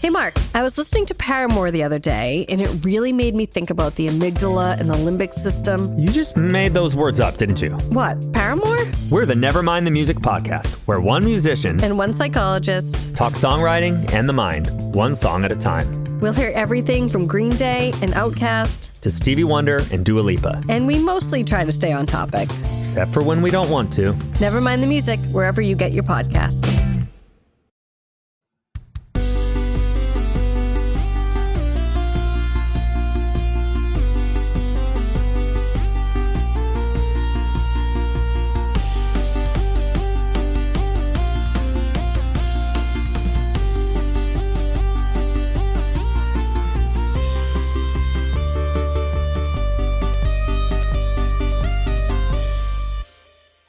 Hey, Mark, I was listening to Paramore the other day, and it really made me think about the amygdala and the limbic system. You just made those words up, didn't you? What, Paramore? We're the Nevermind the Music podcast, where one musician and one psychologist talk songwriting and the mind, one song at a time. We'll hear everything from Green Day and Outkast to Stevie Wonder and Dua Lipa. And we mostly try to stay on topic. Except for when we don't want to. Nevermind the Music, wherever you get your podcasts.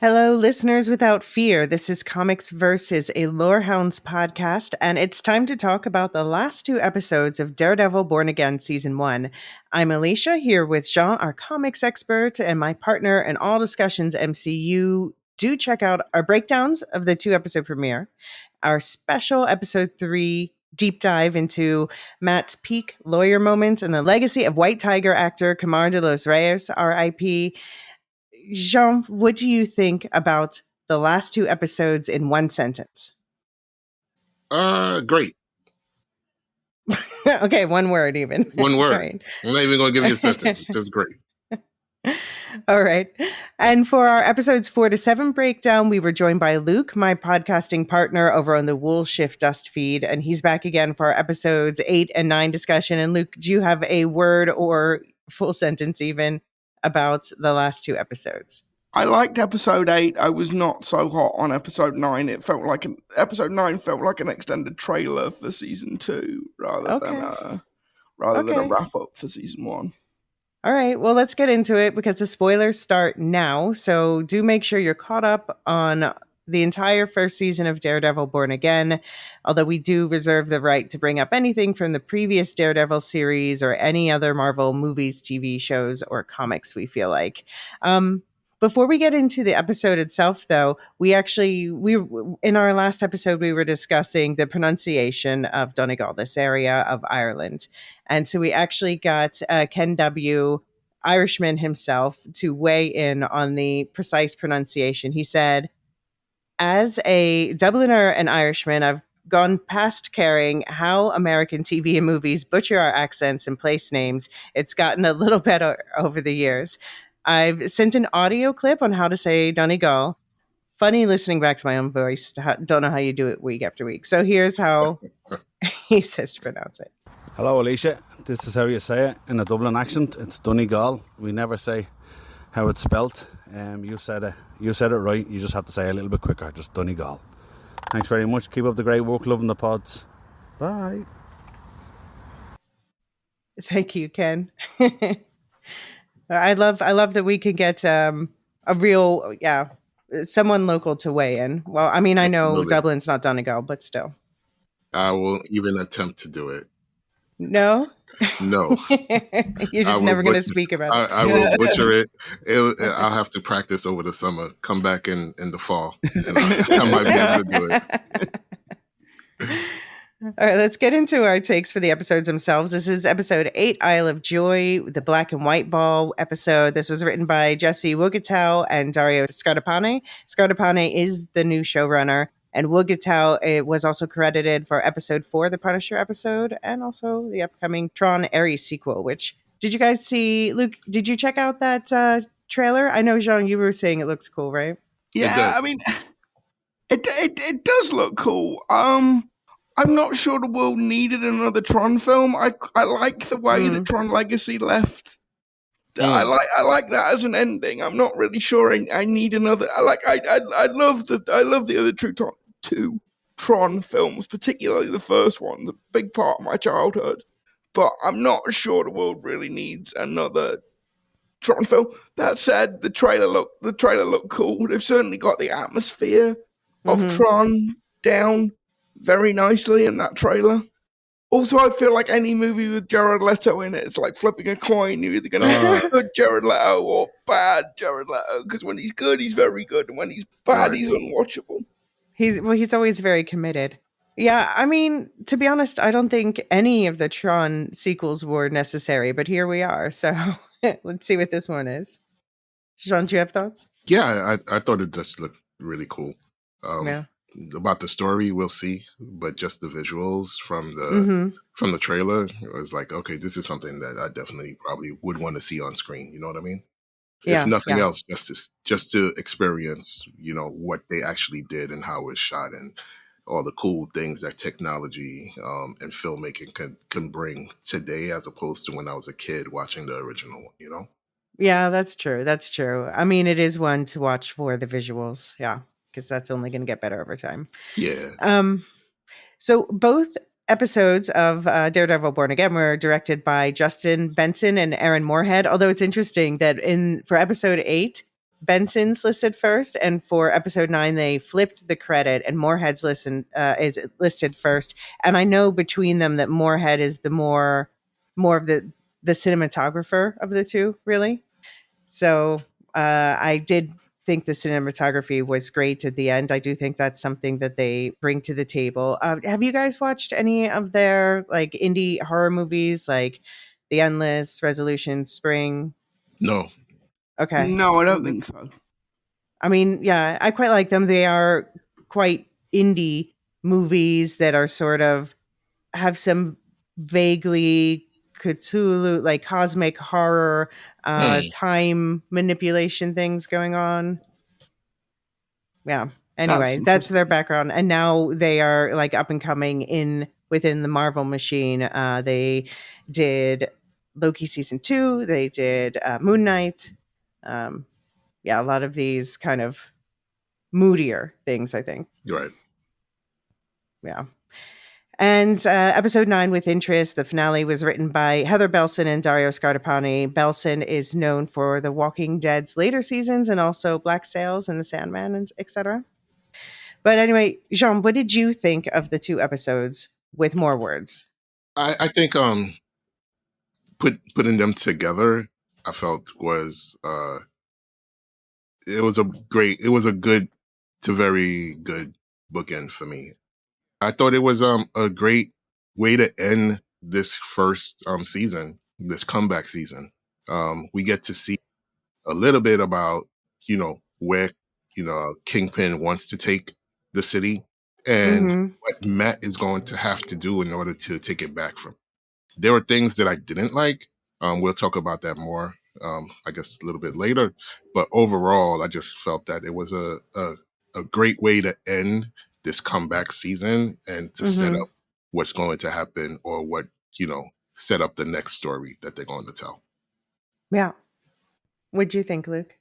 Hello, listeners without fear. This is Comics Versus, a Lorehounds podcast, and it's time to talk about the last two episodes of Daredevil Born Again Season 1. I'm Elysia, here with Jean, our comics expert, and my partner in all discussions, MCU. Do check out our breakdowns of the two-episode premiere, our special Episode 3 deep dive into Matt's peak lawyer moment, and the legacy of White Tiger actor Camar de los Reyes, R.I.P., Jean, what do you think about the last two episodes in one sentence? Great. Okay, one word even. One word. Right. I'm not even going to give you a sentence. Just great. All right. And for our episodes 4 to 7 breakdown, we were joined by Luke, my podcasting partner over on the Wool Shift Dust feed. And he's back again for our episodes 8 and 9 discussion. And Luke, do you have a word or full sentence even about the last two episodes? I liked episode 8. I was not so hot on episode 9. It felt like episode 9 felt like an extended trailer for season 2 rather than a wrap up for season 1. All right, well, let's get into it because the spoilers start now. So do make sure you're caught up on the entire first season of Daredevil Born Again, although we do reserve the right to bring up anything from the previous Daredevil series or any other Marvel movies, TV shows, or comics we feel like. Before we get into the episode itself, though, we in our last episode, we were discussing the pronunciation of Donegal, this area of Ireland. And so we actually got Ken W., Irishman himself, to weigh in on the precise pronunciation. He said, "As a Dubliner and Irishman, I've gone past caring how American TV and movies butcher our accents and place names. It's gotten a little better over the years. I've sent an audio clip on how to say Donegal. Funny listening back to my own voice. Don't know how you do it week after week. So here's how he says to pronounce it. Hello, Elysia. This is how you say it in a Dublin accent. It's Donegal. We never say how it's spelt. You said it right. You just have to say it a little bit quicker. Just Donegal. Thanks very much. Keep up the great work. Loving the pods. Bye. Thank you, Ken. I love that we can get a real, someone local to weigh in. Well, I mean, I know Dublin's not Donegal, but still. I won't even attempt to do it. No? No. You're just never going to speak about it. I will butcher it. I'll have to practice over the summer. Come back in the fall. And I might be able to do it. All right, let's get into our takes for the episodes themselves. This is episode 8, Isle of Joy, the black and white ball episode. This was written by Jesse Wugatow and Dario Scardapane. Scardapane is the new showrunner, and Wugatow was also credited for episode 4, the Punisher episode, and also the upcoming Tron Ares sequel, which, did you guys see? Luke, did you check out that trailer? I know, Jean, you were saying it looks cool, right? Yeah, I mean, it does look cool. I'm not sure the world needed another Tron film. I like the way the Tron Legacy left. I like that as an ending. I'm not really sure I need another. I love the other two Tron films, particularly the first one, the big part of my childhood. But I'm not sure the world really needs another Tron film. That said, the trailer looked cool. They've certainly got the atmosphere of Tron down very nicely in that trailer. Also, I feel like any movie with Jared Leto in it, it's like flipping a coin. You're either going to have good Jared Leto or bad Jared Leto. Because when he's good, he's very good. And when he's bad, he's unwatchable. He's always very committed. Yeah, I mean, to be honest, I don't think any of the Tron sequels were necessary, but here we are. So let's see what this one is. Jean, do you have thoughts? Yeah, I thought it just looked really cool. Yeah. About the story, we'll see, but just the visuals from Mm-hmm. the trailer, it was like, okay, this is something that I definitely probably would want to see on screen. You know what I mean? If Yeah. nothing Yeah. else, just to experience, what they actually did and how it was shot and all the cool things that technology and filmmaking can bring today, as opposed to when I was a kid watching the original one. Yeah, that's true. That's true. I mean, it is one to watch for the visuals. Yeah, because that's only going to get better over time. Yeah. So both episodes of Daredevil Born Again were directed by Justin Benson and Aaron Moorhead. Although it's interesting that for episode 8, Benson's listed first, and for episode 9 they flipped the credit, and Moorhead's is listed first. And I know between them that Moorhead is the more of the cinematographer of the two, really. So I did think the cinematography was great at the end. I do think that's something that they bring to the table. Have you guys watched any of their like indie horror movies, like The Endless, Resolution, Spring? No. Okay. No, I don't think so. I mean, yeah, I quite like them. They are quite indie movies that are sort of have some vaguely Cthulhu, like cosmic horror, time manipulation things going on. Yeah. Anyway, that's their background, and now they are like up and coming within the Marvel machine. They did Loki season 2. They did Moon Knight. Yeah, a lot of these kind of moodier things, I think. Right. Yeah. And episode 9, With Interest, the finale, was written by Heather Belson and Dario Scardapani. Belson is known for The Walking Dead's later seasons and also Black Sails and The Sandman, and etc. But anyway, Jean, what did you think of the 2 episodes with more words? I think putting them together, I felt was it was a good to very good bookend for me. I thought it was a great way to end this first season, this comeback season. We get to see a little bit about where Kingpin wants to take the city and what Matt is going to have to do in order to take it back from. There were things that I didn't like. We'll talk about that more, I guess, a little bit later. But overall, I just felt that it was a great way to end this comeback season and to set up what's going to happen, or what, set up the next story that they're going to tell. Yeah. What'd you think, Luke?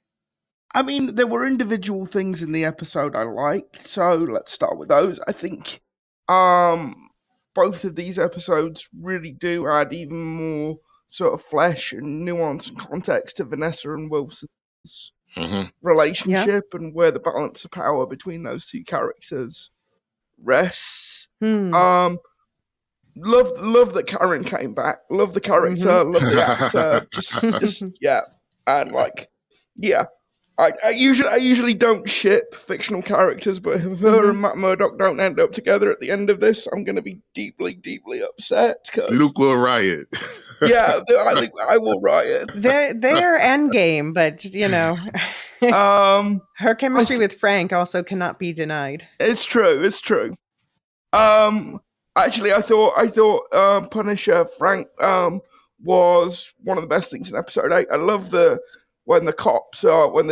I mean, there were individual things in the episode I liked, so let's start with those. I think both of these episodes really do add even more sort of flesh and nuance and context to Vanessa and Wilson's relationship and where the balance of power between those two characters rests. Love that Karen came back. Love the character. Love the actor. just yeah, and yeah. I usually don't ship fictional characters, but if her and Matt Murdock don't end up together at the end of this, I'm going to be deeply, deeply upset. Luke will riot. Yeah, I think I will riot. They're endgame, but her chemistry with Frank also cannot be denied. It's true. Actually, I thought Punisher Frank was one of the best things in episode 8. I love when the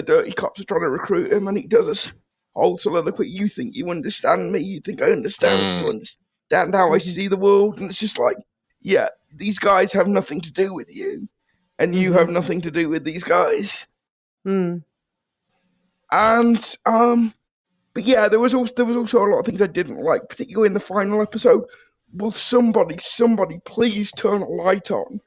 dirty cops are trying to recruit him, and he does this whole soliloquy. You think you understand me? You think I understand? You understand how I see the world? And it's just like, yeah, these guys have nothing to do with you, and you have nothing to do with these guys. And but yeah, there was also a lot of things I didn't like, particularly in the final episode. Will somebody please turn a light on?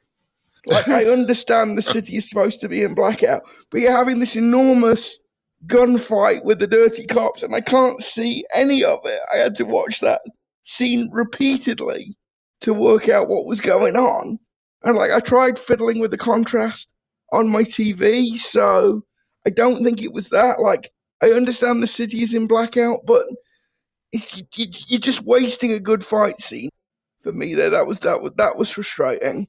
Like, I understand the city is supposed to be in blackout, but you're having this enormous gunfight with the dirty cops, and I can't see any of it. I had to watch that scene repeatedly to work out what was going on. And I tried fiddling with the contrast on my TV, so I don't think it was that. I understand the city is in blackout, but you're just wasting a good fight scene for me there. That was frustrating.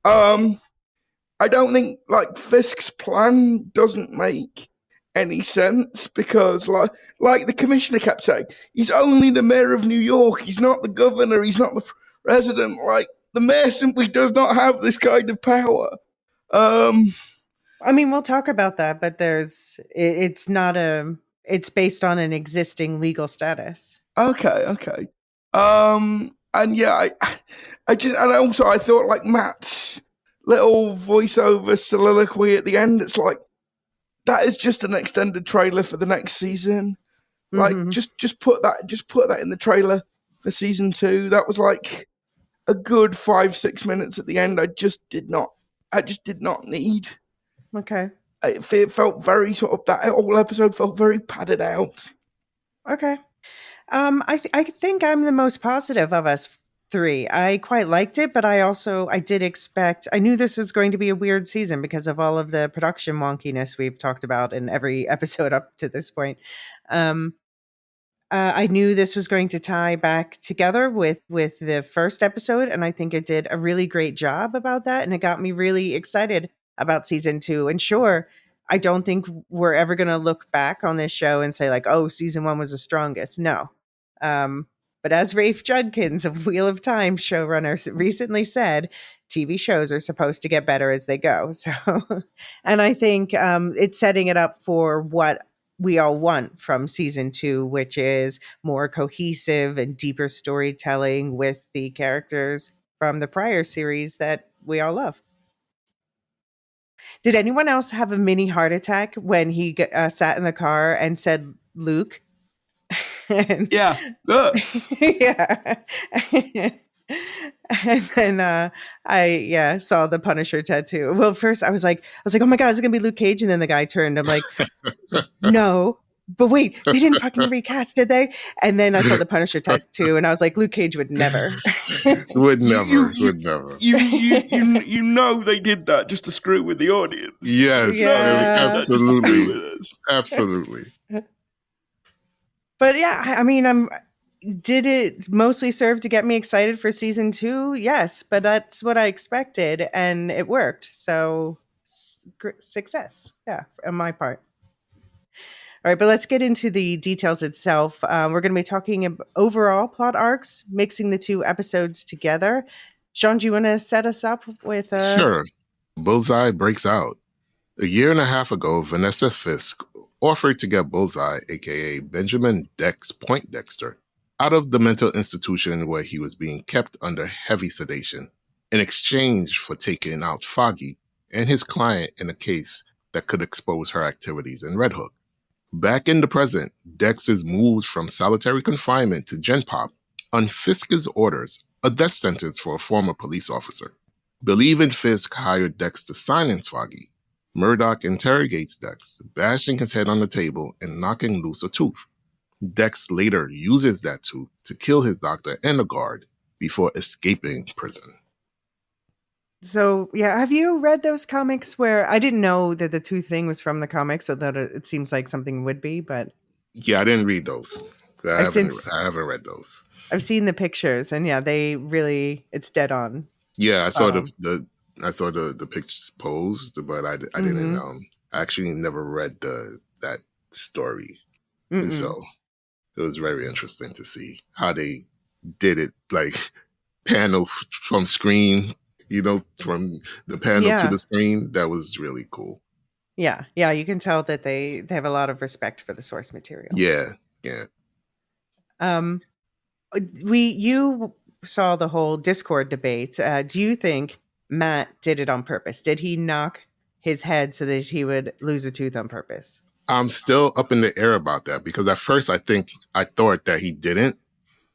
I don't think like Fisk's plan doesn't make any sense because like the commissioner kept saying, he's only the mayor of New York. He's not the governor. He's not the president. Like the mayor simply does not have this kind of power. I mean, we'll talk about that, but it's based on an existing legal status. Okay. And yeah, I thought like Matt's little voiceover soliloquy at the end, it's like, that is just an extended trailer for the next season. Like, just put that in the trailer for season 2. That was like a good 5-6 minutes at the end. I just did not need. Okay. It felt very sort of, that whole episode felt very padded out. Okay. I think I'm the most positive of us 3. I quite liked it, but I knew this was going to be a weird season because of all of the production wonkiness we've talked about in every episode up to this point. I knew this was going to tie back together with the first episode, and I think it did a really great job about that, and it got me really excited about season 2. And sure, I don't think we're ever going to look back on this show and say like, oh, season 1 was the strongest. No. But as Rafe Judkins of Wheel of Time showrunner recently said, TV shows are supposed to get better as they go. So, and I think it's setting it up for what we all want from season 2, which is more cohesive and deeper storytelling with the characters from the prior series that we all love. Did anyone else have a mini heart attack when he sat in the car and said, Luke? Yeah. Yeah. And then I saw the Punisher tattoo. Well, first I was like, oh my God, is it gonna be Luke Cage? And then the guy turned. I'm like, no, but wait, they didn't fucking recast, did they? And then I saw the Punisher tattoo, and I was like, Luke Cage would never. Would never. You know they did that just to screw with the audience. Yes, yeah. Absolutely. But yeah, I mean, did it mostly serve to get me excited for season 2? Yes, but that's what I expected, and it worked. So success, yeah, on my part. All right, but let's get into the details itself. We're going to be talking about overall plot arcs, mixing the 2 episodes together. Sean, do you want to set us up with? Sure. Bullseye breaks out. A year and a half ago, Vanessa Fisk offered to get Bullseye, aka Benjamin Dex Poindexter, out of the mental institution where he was being kept under heavy sedation in exchange for taking out Foggy and his client in a case that could expose her activities in Red Hook. Back in the present, Dex is moved from solitary confinement to Gen Pop on Fisk's orders, a death sentence for a former police officer. Believing Fisk hired Dex to silence Foggy, Murdoch interrogates Dex, bashing his head on the table and knocking loose a tooth. Dex later uses that tooth to kill his doctor and a guard before escaping prison. So, yeah, have you read those comics where I didn't know that the tooth thing was from the comics, so that it seems like something would be, but... Yeah, I didn't read those. I haven't read those. I've seen the pictures, and yeah, they really, it's dead on. Yeah, I saw the pictures posed, but I didn't. I actually never read that story, and so it was very interesting to see how they did it, like panel from screen, from the panel to the screen. That was really cool. Yeah, you can tell that they have a lot of respect for the source material. Yeah. You saw the whole Discord debate. Do you think Matt did it on purpose? Did he knock his head so that he would lose a tooth on purpose? I'm still up in the air about that because at first I thought that he didn't.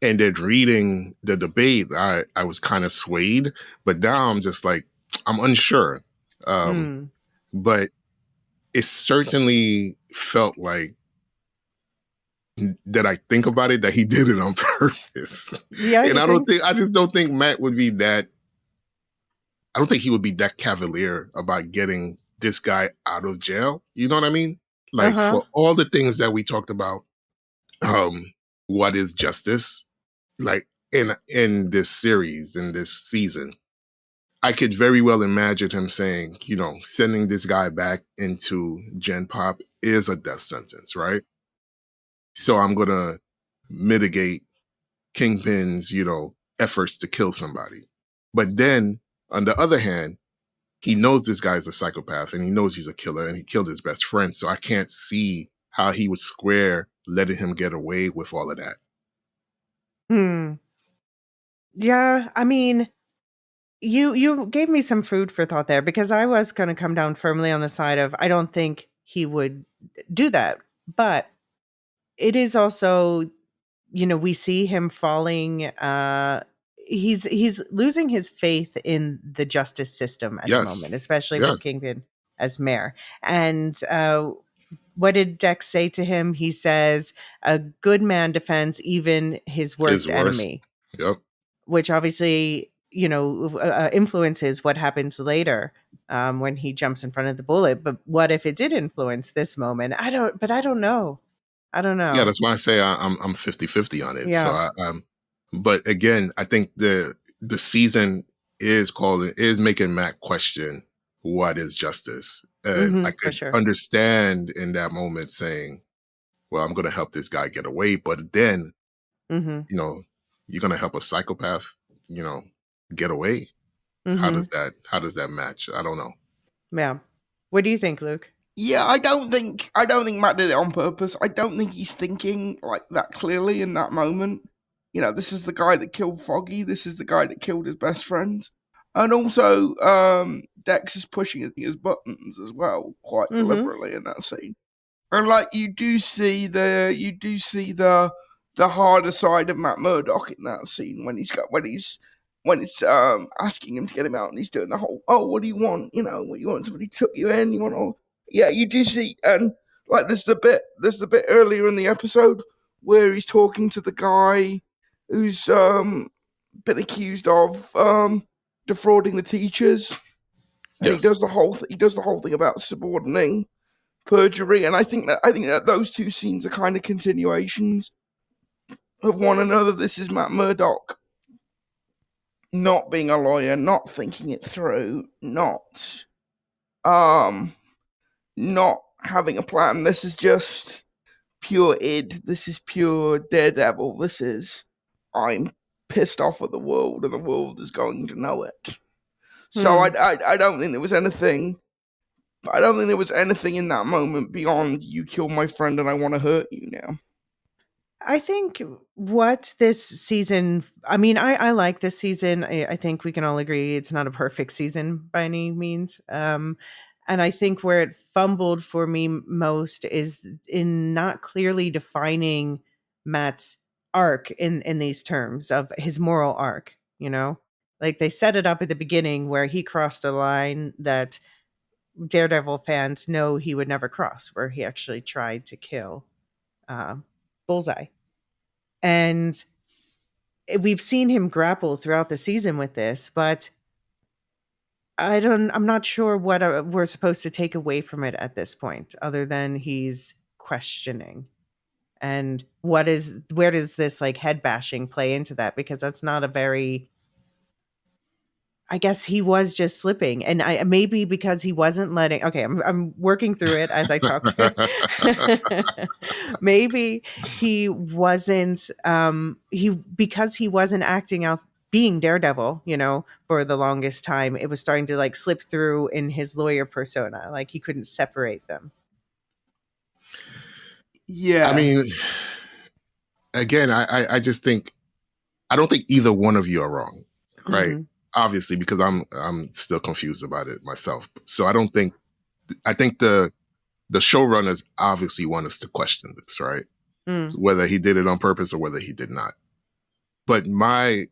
And then reading the debate, I was kind of swayed, but now I'm just like, I'm unsure. But it certainly felt like that I think about it, that he did it on purpose. Yeah. And I just don't think Matt would be that, I don't think he would be that cavalier about getting this guy out of jail. You know what I mean? Like for all the things that we talked about, what is justice, like in this series, in this season. I could very well imagine him saying, sending this guy back into Gen Pop is a death sentence, right? So I'm going to mitigate Kingpin's, efforts to kill somebody. But then, on the other hand, he knows this guy's a psychopath and he knows he's a killer and he killed his best friend. So I can't see how he would square letting him get away with all of that. Yeah, I mean, you gave me some food for thought there, because I was going to come down firmly on the side of I don't think he would do that. But it is also, we see him falling. He's losing his faith in the justice system at the Yes. moment, especially with Yes. Kingpin as mayor. And what did Dex say to him? He says, a good man defends even his worst enemy. Yep. Which obviously, influences what happens later when he jumps in front of the bullet. But what if it did influence this moment? I don't know. Yeah, that's why I say I'm 50-50 on it. Yeah. So but again, I think the season is making Matt question what is justice. And I could understand in that moment saying, well, I'm going to help this guy get away. But then, you're going to help a psychopath, get away. How does that match? I don't know. Yeah. What do you think, Luke? Yeah, I don't think Matt did it on purpose. I don't think he's thinking like that clearly in that moment. This is the guy that killed Foggy. This is the guy that killed his best friend. And also, Dex is pushing his buttons as well, quite deliberately in that scene. And like you do see the harder side of Matt Murdock in that scene when it's asking him to get him out, and he's doing the whole, oh, what do you want? What you want? Somebody took you in. You want all? Yeah, you do see, and like there's the bit earlier in the episode where he's talking to the guy who's been accused of defrauding the teachers, and he does the whole thing about subordinating perjury, and I think that those two scenes are kind of continuations of one another. This is Matt Murdock not being a lawyer, not thinking it through, not having a plan. This is just pure id. This is pure Daredevil. This is, I'm pissed off at the world, and the world is going to know it. So I don't think there was anything. I don't think there was anything in that moment beyond you killed my friend and I want to hurt you now. I think what this season, I like this season. I think we can all agree it's not a perfect season by any means. And I think where it fumbled for me most is in not clearly defining Matt's arc in these terms of his moral arc, Like they set it up at the beginning where he crossed a line that Daredevil fans know he would never cross, where he actually tried to kill Bullseye. And we've seen him grapple throughout the season with this, but I'm not sure what we're supposed to take away from it at this point, other than he's questioning. And where does this like head bashing play into that? Because that's not a very, I guess he was just slipping, and maybe because he wasn't letting. Okay, I'm working through it as I talk. Maybe he wasn't. Because he wasn't acting out being Daredevil, for the longest time. It was starting to like slip through in his lawyer persona. Like he couldn't separate them. Yeah, I mean, again, I just think I don't think either one of you are wrong, right? Mm-hmm. Obviously, because I'm still confused about it myself. So I think the showrunners obviously want us to question this, right? Whether he did it on purpose or whether he did not. But I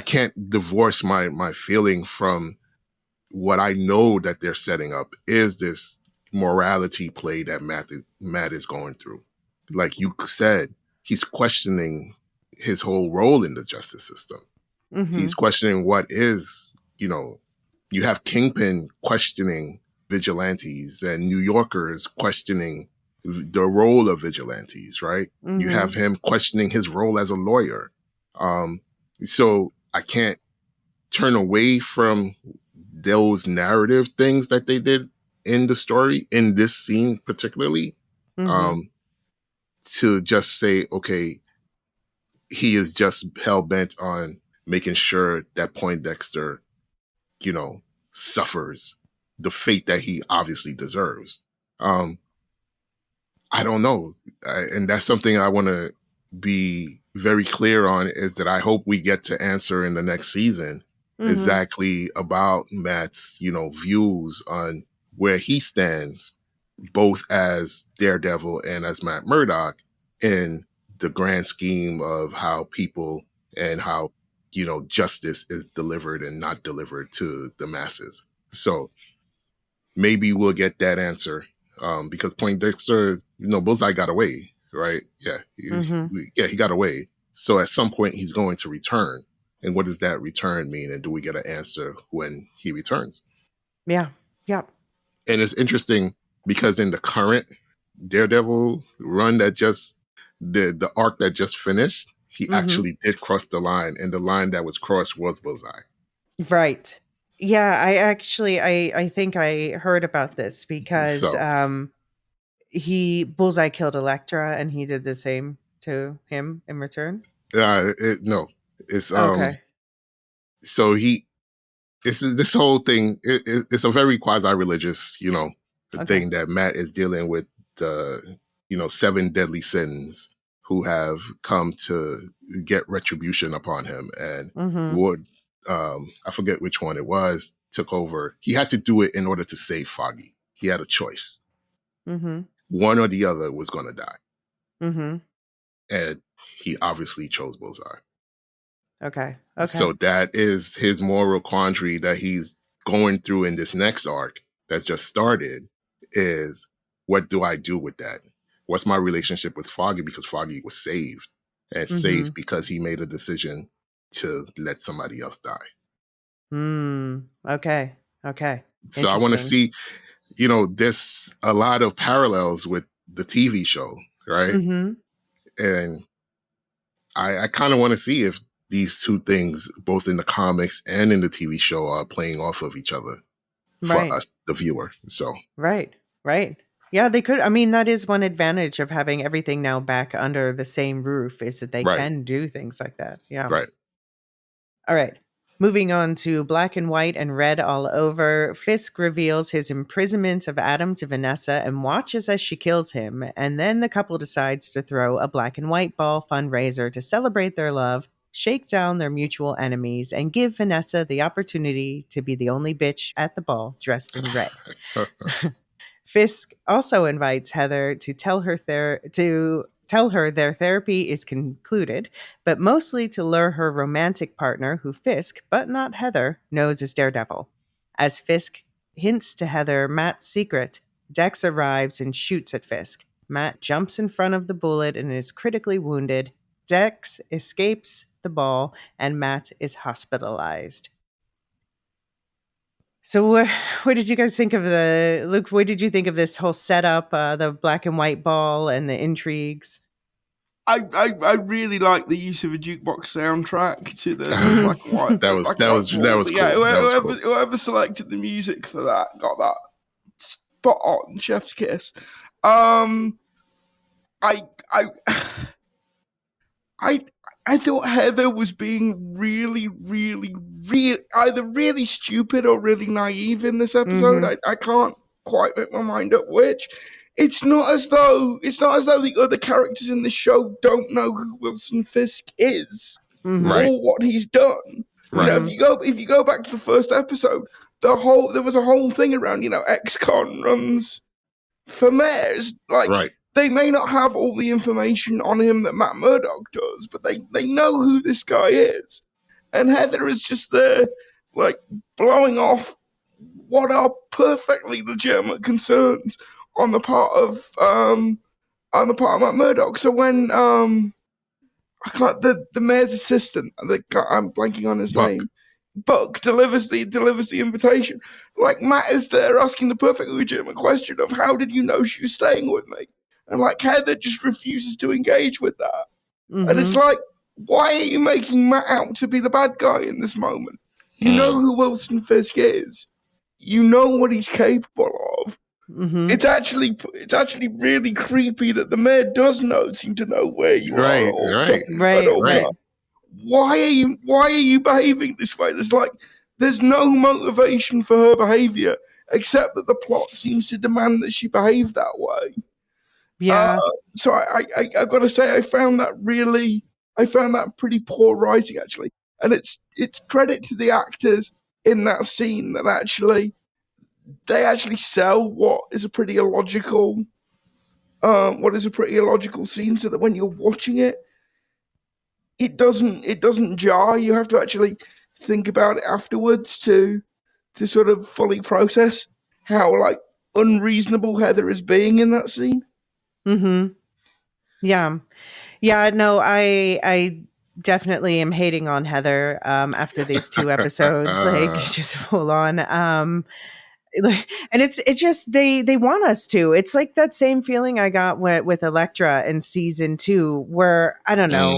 can't divorce my feeling from what I know that they're setting up is this morality play that Matt is going through. Like you said, he's questioning his whole role in the justice system. Mm-hmm. He's questioning what is, you have Kingpin questioning vigilantes and New Yorkers questioning the role of vigilantes, right? You have him questioning his role as a lawyer. So I can't turn away from those narrative things that they did in the story, in this scene particularly, to just say, okay, he is just hell-bent on making sure that Poindexter, suffers the fate that he obviously deserves. I don't know. And that's something I want to be very clear on, is that I hope we get to answer in the next season exactly about Matt's, views on where he stands, both as Daredevil and as Matt Murdock, in the grand scheme of how people and how, justice is delivered and not delivered to the masses. So maybe we'll get that answer, because Poindexter, Bullseye got away, right? Yeah, he got away. So at some point he's going to return. And what does that return mean? And do we get an answer when he returns? Yeah. And it's interesting because in the current Daredevil run that just the arc that just finished, he actually did cross the line, and the line that was crossed was Bullseye. Right. Yeah, I think I heard about this because Bullseye killed Elektra, and he did the same to him in return. No, it's Okay. So this whole thing. It's a very quasi-religious, thing that Matt is dealing with. The 7 deadly sins who have come to get retribution upon him, and would I forget which one it was, took over. He had to do it in order to save Foggy. He had a choice. One or the other was going to die. And he obviously chose Bullseye. Okay. So that is his moral quandary that he's going through in this next arc that's just started, is what do I do with that? What's my relationship with Foggy? Because Foggy was saved, and saved because he made a decision to let somebody else die. Okay. So I want to see, there's a lot of parallels with the TV show, right? And I kind of want to see if these two things, both in the comics and in the TV show, are playing off of each other for us, the viewer. So Right. Yeah, they could. I mean, that is one advantage of having everything now back under the same roof, is that they can do things like that. Yeah. Right. All right. Moving on to Black and White and Red all over, Fisk reveals his imprisonment of Adam to Vanessa and watches as she kills him. And then the couple decides to throw a Black and White ball fundraiser to celebrate their love, shake down their mutual enemies, and give Vanessa the opportunity to be the only bitch at the ball dressed in red. Fisk also invites Heather to tell her their therapy is concluded, but mostly to lure her romantic partner, who Fisk, but not Heather, knows is Daredevil. As Fisk hints to Heather Matt's secret, Dex arrives and shoots at Fisk. Matt jumps in front of the bullet and is critically wounded. Dex escapes the ball, and Matt is hospitalized. So what did you guys think of Luke, what did you think of this whole setup, the Black and White ball and the intrigues? I really like the use of a jukebox soundtrack to the Black and White. that was cool. Yeah, cool. Whoever selected the music for that got that spot on, chef's kiss. I thought Heather was being really either really stupid or really naive in this episode. I can't quite make my mind up which. It's not as though the other characters in the show don't know who Wilson Fisk is or what he's done. Right. If you go back to the first episode, there was a whole thing around, ex-con runs for mayors. They may not have all the information on him that Matt Murdock does, but they know who this guy is. And Heather is just there, blowing off what are perfectly legitimate concerns on the part of Matt Murdock. So when the mayor's assistant, I'm blanking on his name, Buck delivers the invitation. Matt is there asking the perfectly legitimate question of, how did you know she was staying with me? And like Heather just refuses to engage with that. And it's Mhm. like, why are you making Matt out to be the bad guy in this moment? You know who Wilson Fisk is. You know what he's capable of. Mhm. It's actually really creepy that the mayor does seem to know where you are at all times. Right. Why are you behaving this way? There's no motivation for her behavior except that the plot seems to demand that she behave that way. Yeah. So I've got to say I found that pretty poor writing actually, and it's credit to the actors in that scene that they actually sell what is a pretty illogical scene, so that when you're watching it, it doesn't jar. You have to actually think about it afterwards to sort of fully process how like unreasonable Heather is being in that scene. Mhm. Yeah. Yeah, no, I definitely am hating on Heather after these 2 episodes, like just full on. And it's just they want us to. It's like that same feeling I got with Elektra in season 2, where I don't know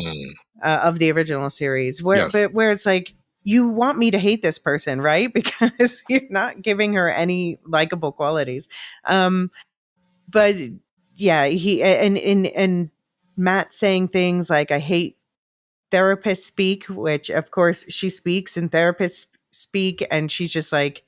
of the original series, Yes. where it's like you want me to hate this person, right? Because you're not giving her any likable qualities. But yeah, he and Matt saying things like, "I hate therapists speak," which of course she speaks and therapists speak, and she's just like,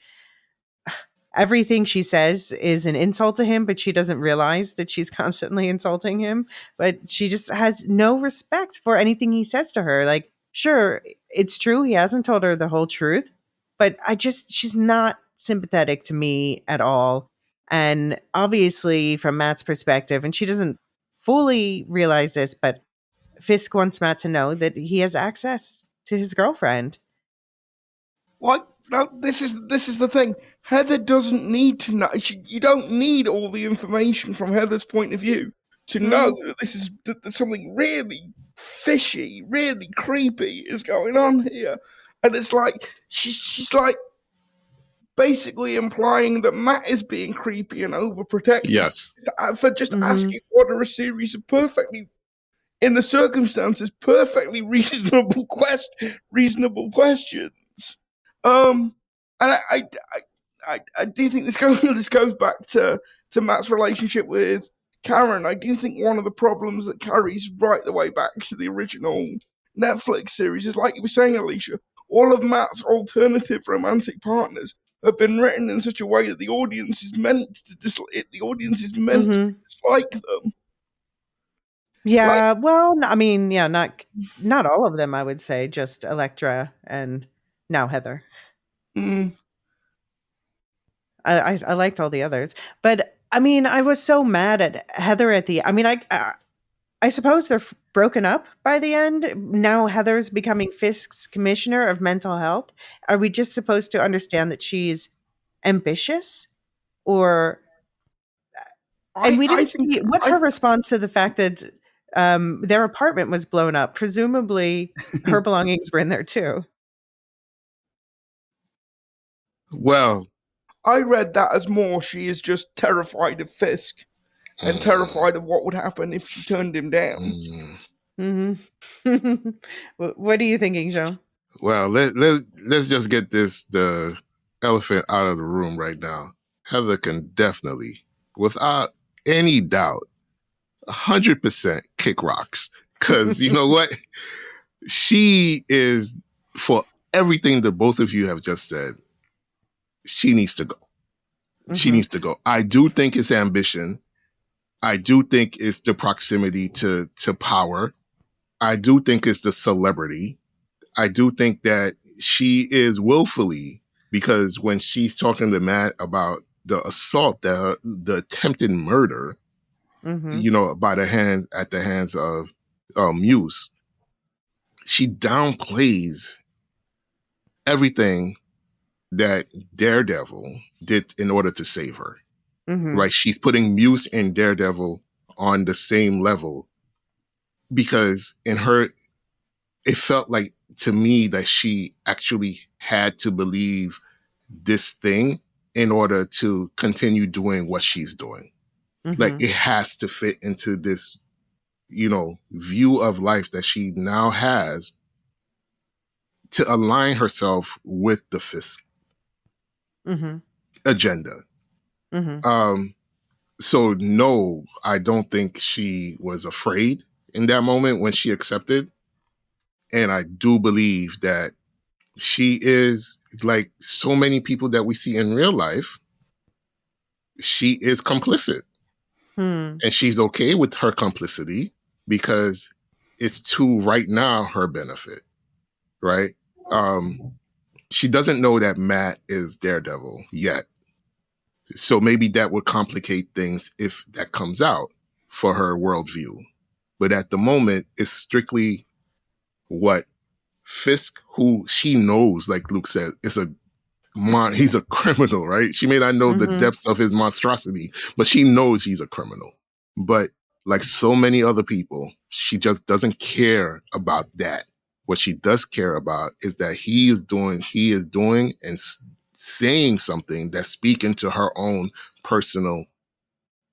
everything she says is an insult to him, but she doesn't realize that she's constantly insulting him. But she just has no respect for anything he says to her. Like, sure, it's true he hasn't told her the whole truth, but she's not sympathetic to me at all. And obviously, from Matt's perspective, and she doesn't fully realize this, but Fisk wants Matt to know that he has access to his girlfriend. What? No, this is the thing. Heather doesn't need to know. You don't need all the information from Heather's point of view to know that something really fishy, really creepy is going on here. And it's like she's like basically implying that Matt is being creepy and overprotective. Yes. For just asking what are a series of perfectly, in the circumstances, perfectly reasonable questions. And I do think this goes back to Matt's relationship with Karen. I do think one of the problems that carries right the way back to the original Netflix series is, like you were saying, Elysia, all of Matt's alternative romantic partners have been written in such a way that the audience is meant to dislike them. Yeah, well, I mean, yeah, not all of them, I would say, just Elektra and now Heather. Mm. I liked all the others, but I mean, I was so mad at Heather at the. I mean, I suppose they're broken up by the end. Now Heather's becoming Fisk's commissioner of mental health. Are we just supposed to understand that she's ambitious, or? And we didn't see what's her response to the fact that their apartment was blown up. Presumably, her belongings were in there too. Well, I read that as more she is just terrified of Fisk and terrified of what would happen if she turned him down. Mm-hmm. What are you thinking, Joe? Well, let's just get the elephant out of the room right now. Heather can definitely, without any doubt, 100% kick rocks. Because you know what? She is, for everything that both of you have just said, she needs to go. She needs to go. I do think it's ambition. I do think it's the proximity to power. I do think it's the celebrity. I do think that she is willfully, because when she's talking to Matt about the assault, the attempted murder, you know, at the hands of Muse, she downplays everything that Daredevil did in order to save her. Right? She's putting Muse and Daredevil on the same level, because in her, it felt like to me that she actually had to believe this thing in order to continue doing what she's doing. Like it has to fit into this, view of life that she now has to align herself with the Fisk agenda. So no, I don't think she was afraid in that moment when she accepted. And I do believe that she is, like so many people that we see in real life, she is complicit. And she's okay with her complicity because it's to right now her benefit, right? She doesn't know that Matt is Daredevil yet. So maybe that would complicate things if that comes out for her worldview. But at the moment, it's strictly what Fisk, who she knows, like Luke said, he's a criminal, right? She may not know the depths of his monstrosity, but she knows he's a criminal. But like so many other people, she just doesn't care about that. What she does care about is that he is doing and saying something that's speaking to her own personal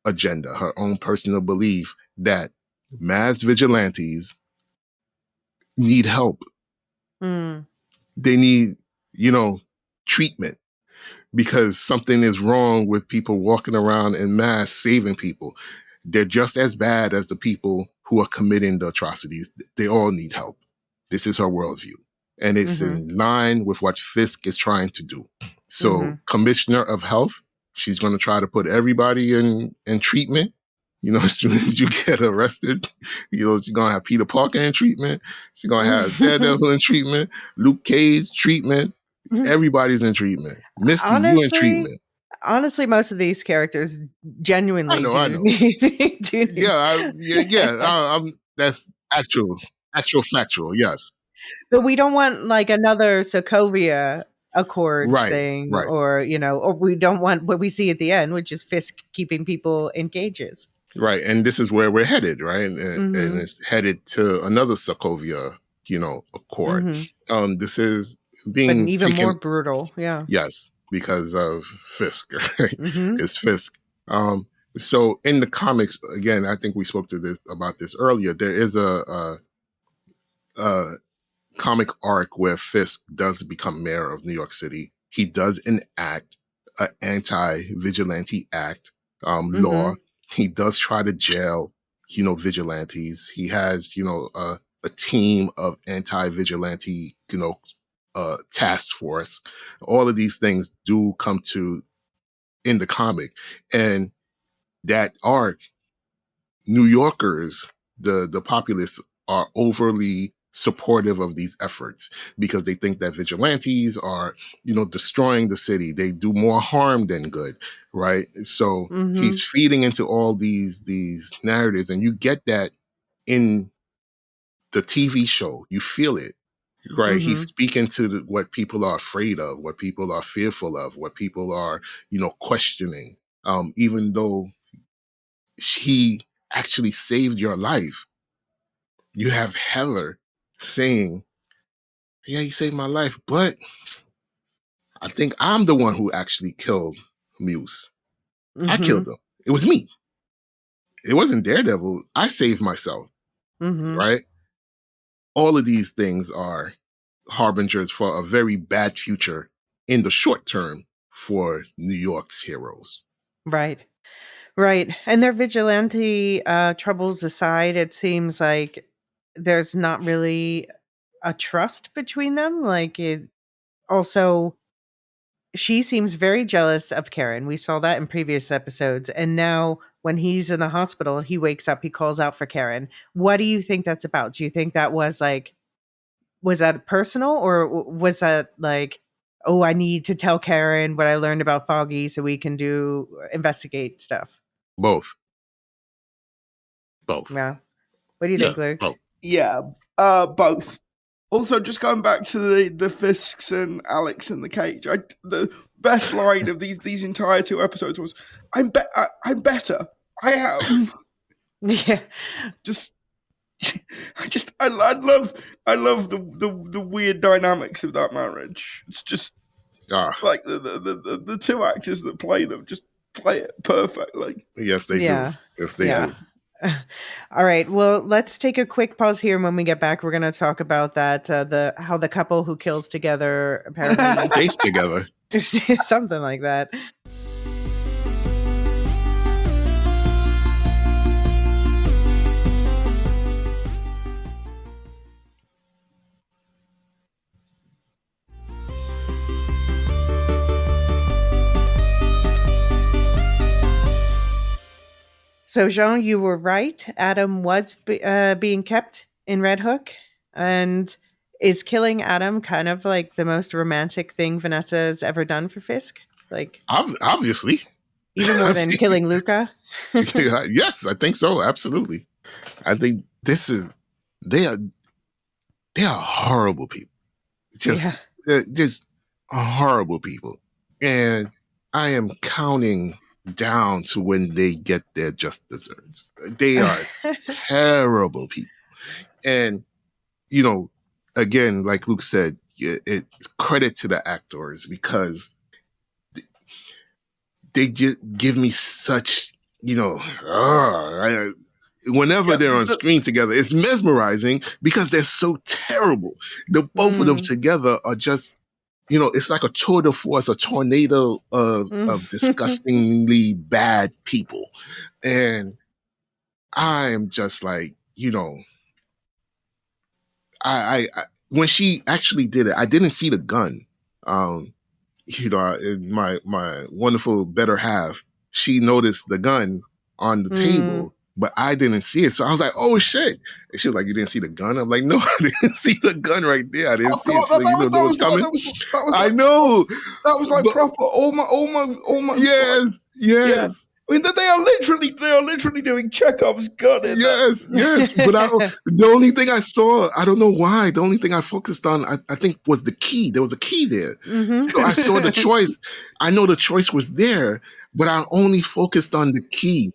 agenda, her own personal belief that mass vigilantes need help. They need, treatment because something is wrong with people walking around in mass saving people. They're just as bad as the people who are committing the atrocities. They all need help. This is her worldview. And it's in line with what Fisk is trying to do. So Commissioner of Health, she's going to try to put everybody in treatment. As soon as you get arrested, she's going to have Peter Parker in treatment. She's going to have Daredevil in treatment, Luke Cage treatment. Everybody's in treatment. Misty, you in treatment. Honestly, most of these characters genuinely I know. need that's actual factual, yes. But we don't want like another Sokovia Accords thing, right. or we don't want what we see at the end, which is Fisk keeping people in cages. Right, and this is where we're headed, right? And it's headed to another Sokovia, Accord. This is being but even more brutal, yeah. Yes, because of Fisk, right? It's Fisk. So in the comics, again, I think we spoke about this earlier. There is a comic arc where Fisk does become mayor of New York City. He does enact an anti-vigilante act law. He does try to jail, vigilantes. He has, a team of anti-vigilante, task force. All of these things do come to in the comic. And that arc, New Yorkers, the populace are overly supportive of these efforts because they think that vigilantes are, destroying the city. They do more harm than good, right? So he's feeding into all these narratives, and you get that in the TV show. You feel it, right? He's speaking to what people are afraid of, what people are fearful of, what people are, questioning. Even though he actually saved your life, you have Heather saying, yeah, he saved my life, but I think I'm the one who actually killed Muse. I killed him. It was me. It wasn't Daredevil. I saved myself, right? All of these things are harbingers for a very bad future in the short term for New York's heroes. Right. And their vigilante troubles aside, it seems like there's not really a trust between them. Like it also, she seems very jealous of Karen. We saw that in previous episodes. And now when he's in the hospital and he wakes up, he calls out for Karen. What do you think that's about? Do you think that was that personal, or was that like, oh, I need to tell Karen what I learned about Foggy so we can investigate stuff? Both. Yeah. What do you think, Luke? Both. Yeah, both. Also, just going back to the Fisks and Alex in the cage, the best line of these entire 2 episodes was, I'm better. I am. Yeah. I love the weird dynamics of that marriage. It's just like the 2 actors that play them just play it perfectly. Yes, they Yeah. do. Yes, they do. All right. Well, let's take a quick pause here. And when we get back, we're going to talk about that how the couple who kills together apparently Stays together. something like that. So, Jean, you were right. Adam was being kept in Red Hook. And is killing Adam kind of like the most romantic thing Vanessa has ever done for Fisk? Like, Obviously. even more than killing Luca? Yes, I think so. Absolutely. I think they are horrible people. Just horrible people. And I am counting down to when they get their just desserts. They are terrible people. And, again, like Luke said, it's credit to the actors because they just give me such, whenever they're on screen together, it's mesmerizing because they're so terrible. The both of them together are just, it's like a tour de force, a tornado of disgustingly bad people. And I am just like, I when she actually did it, I didn't see the gun. My wonderful better half, she noticed the gun on the table, but I didn't see it. So I was like, oh shit. And she was like, you didn't see the gun? I'm like, no, I didn't see the gun right there. I didn't see it. She's like, you don't know what's coming? I know. That was like proper almost. Yes, like, yes. Yeah. I mean, they are literally doing Chekhov's gun. Yes. But the only thing I saw, I don't know why, the only thing I focused on, I think was the key. There was a key there. So I saw the choice. I know the choice was there, but I only focused on the key.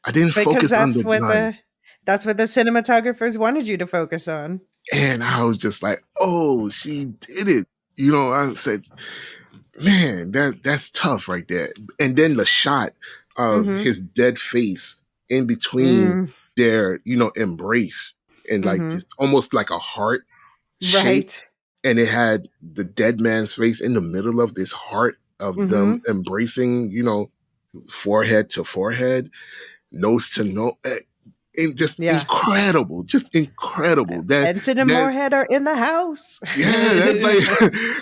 I didn't focus on the gun. That's what the cinematographers wanted you to focus on. And I was just like, oh, she did it. I said, man, that's tough right there. And then the shot of his dead face in between their, embrace and like it's almost like a heart shape. Right. And it had the dead man's face in the middle of this heart of them embracing, forehead to forehead, nose to nose. And just incredible. Ensign and Moorhead are in the house. Yeah,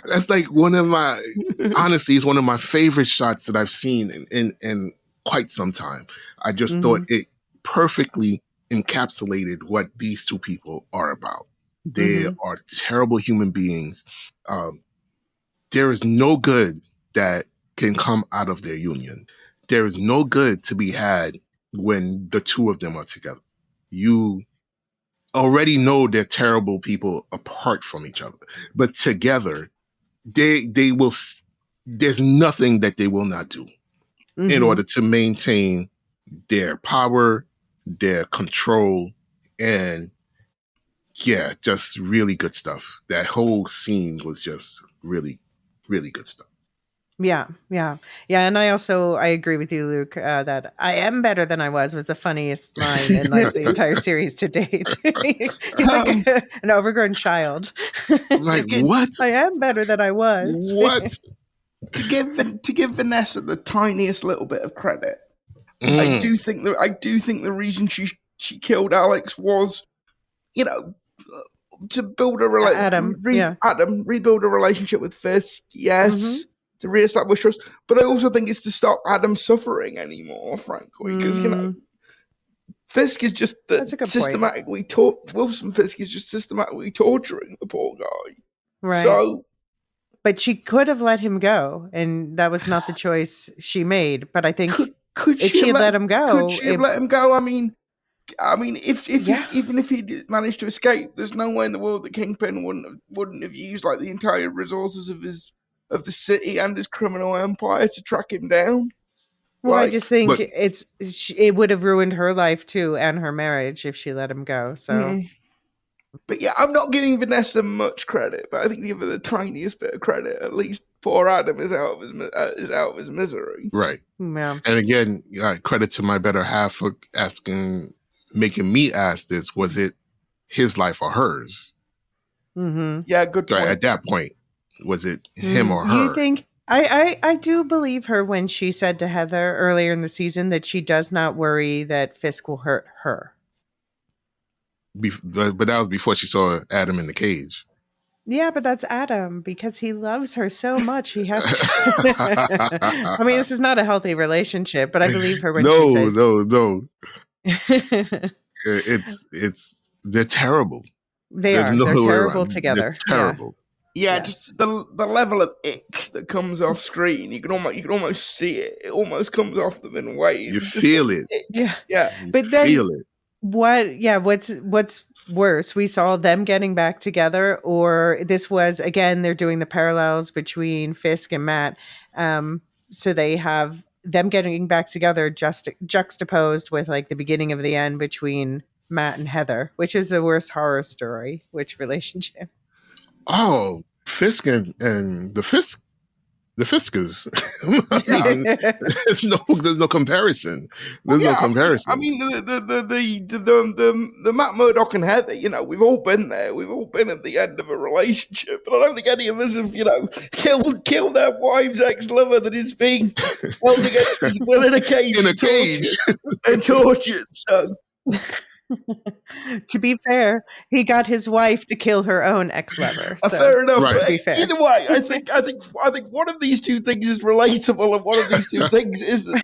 that's like one of my, honestly, it's one of my favorite shots that I've seen in quite some time. I just thought it perfectly encapsulated what these two people are about. They are terrible human beings. There is no good that can come out of their union. There is no good to be had when the two of them are together. You already know they're terrible people apart from each other, but together, they will. There's nothing that they will not do in order to maintain their power, their control, and just really good stuff. That whole scene was just really, really good stuff. Yeah. And I agree with you, Luke, that I am better than I was the funniest line in like the entire series to date. He's like an overgrown child. Like, what? I am better than I was. What? To give Vanessa the tiniest little bit of credit, I do think the reason she killed Alex was, to build a rebuild a relationship with Fisk. Yes. To reestablish trust, but I also think it's to stop Adam suffering anymore, frankly, because Fisk is just systematically Wilson Fisk is just systematically torturing the poor guy. Right. So, but she could have let him go, and that was not the choice she made. But I think could if she had let him go, could she have let him go? I mean, if even if he managed to escape, there's no way in the world that Kingpin wouldn't have used like the entire resources of the city and his criminal empire to track him down. Well, I just think it would have ruined her life too and her marriage if she let him go. So, but yeah, I'm not giving Vanessa much credit, but I think give her the tiniest bit of credit, at least poor Adam is out of his misery. Right. Yeah. And again, credit to my better half for making me ask this: was it his life or hers? Mm-hmm. Yeah, good point. Right, at that point, was it him or her? You think I do believe her when she said to Heather earlier in the season that she does not worry that Fisk will hurt her. But that was before she saw Adam in the cage. Yeah, but that's Adam because he loves her so much. He has to. I mean, this is not a healthy relationship, but I believe her when she says, No. It's they're terrible. They're terrible together. They're terrible. Yeah, Yes. just the level of ick that comes off screen. You can almost see it. It almost comes off them in waves. You feel it. Yeah. You But then feel it. What's worse? We saw them getting back together, or this was again, they're doing the parallels between Fisk and Matt. So they have them getting back together just juxtaposed with like the beginning of the end between Matt and Heather, which is the worst horror story. Which relationship? Oh, Fisk and the Fiskers. I mean, there's no comparison. There's no comparison. I mean, the Matt Murdock and Heather. You know, we've all been there. We've all been at the end of a relationship, but I don't think any of us have, killed their wife's ex-lover that is being held against his will in a cage. And tortured. So. To be fair, he got his wife to kill her own ex-lover. So fair enough. Right. Either way, I think one of these two things is relatable, and one of these two things isn't.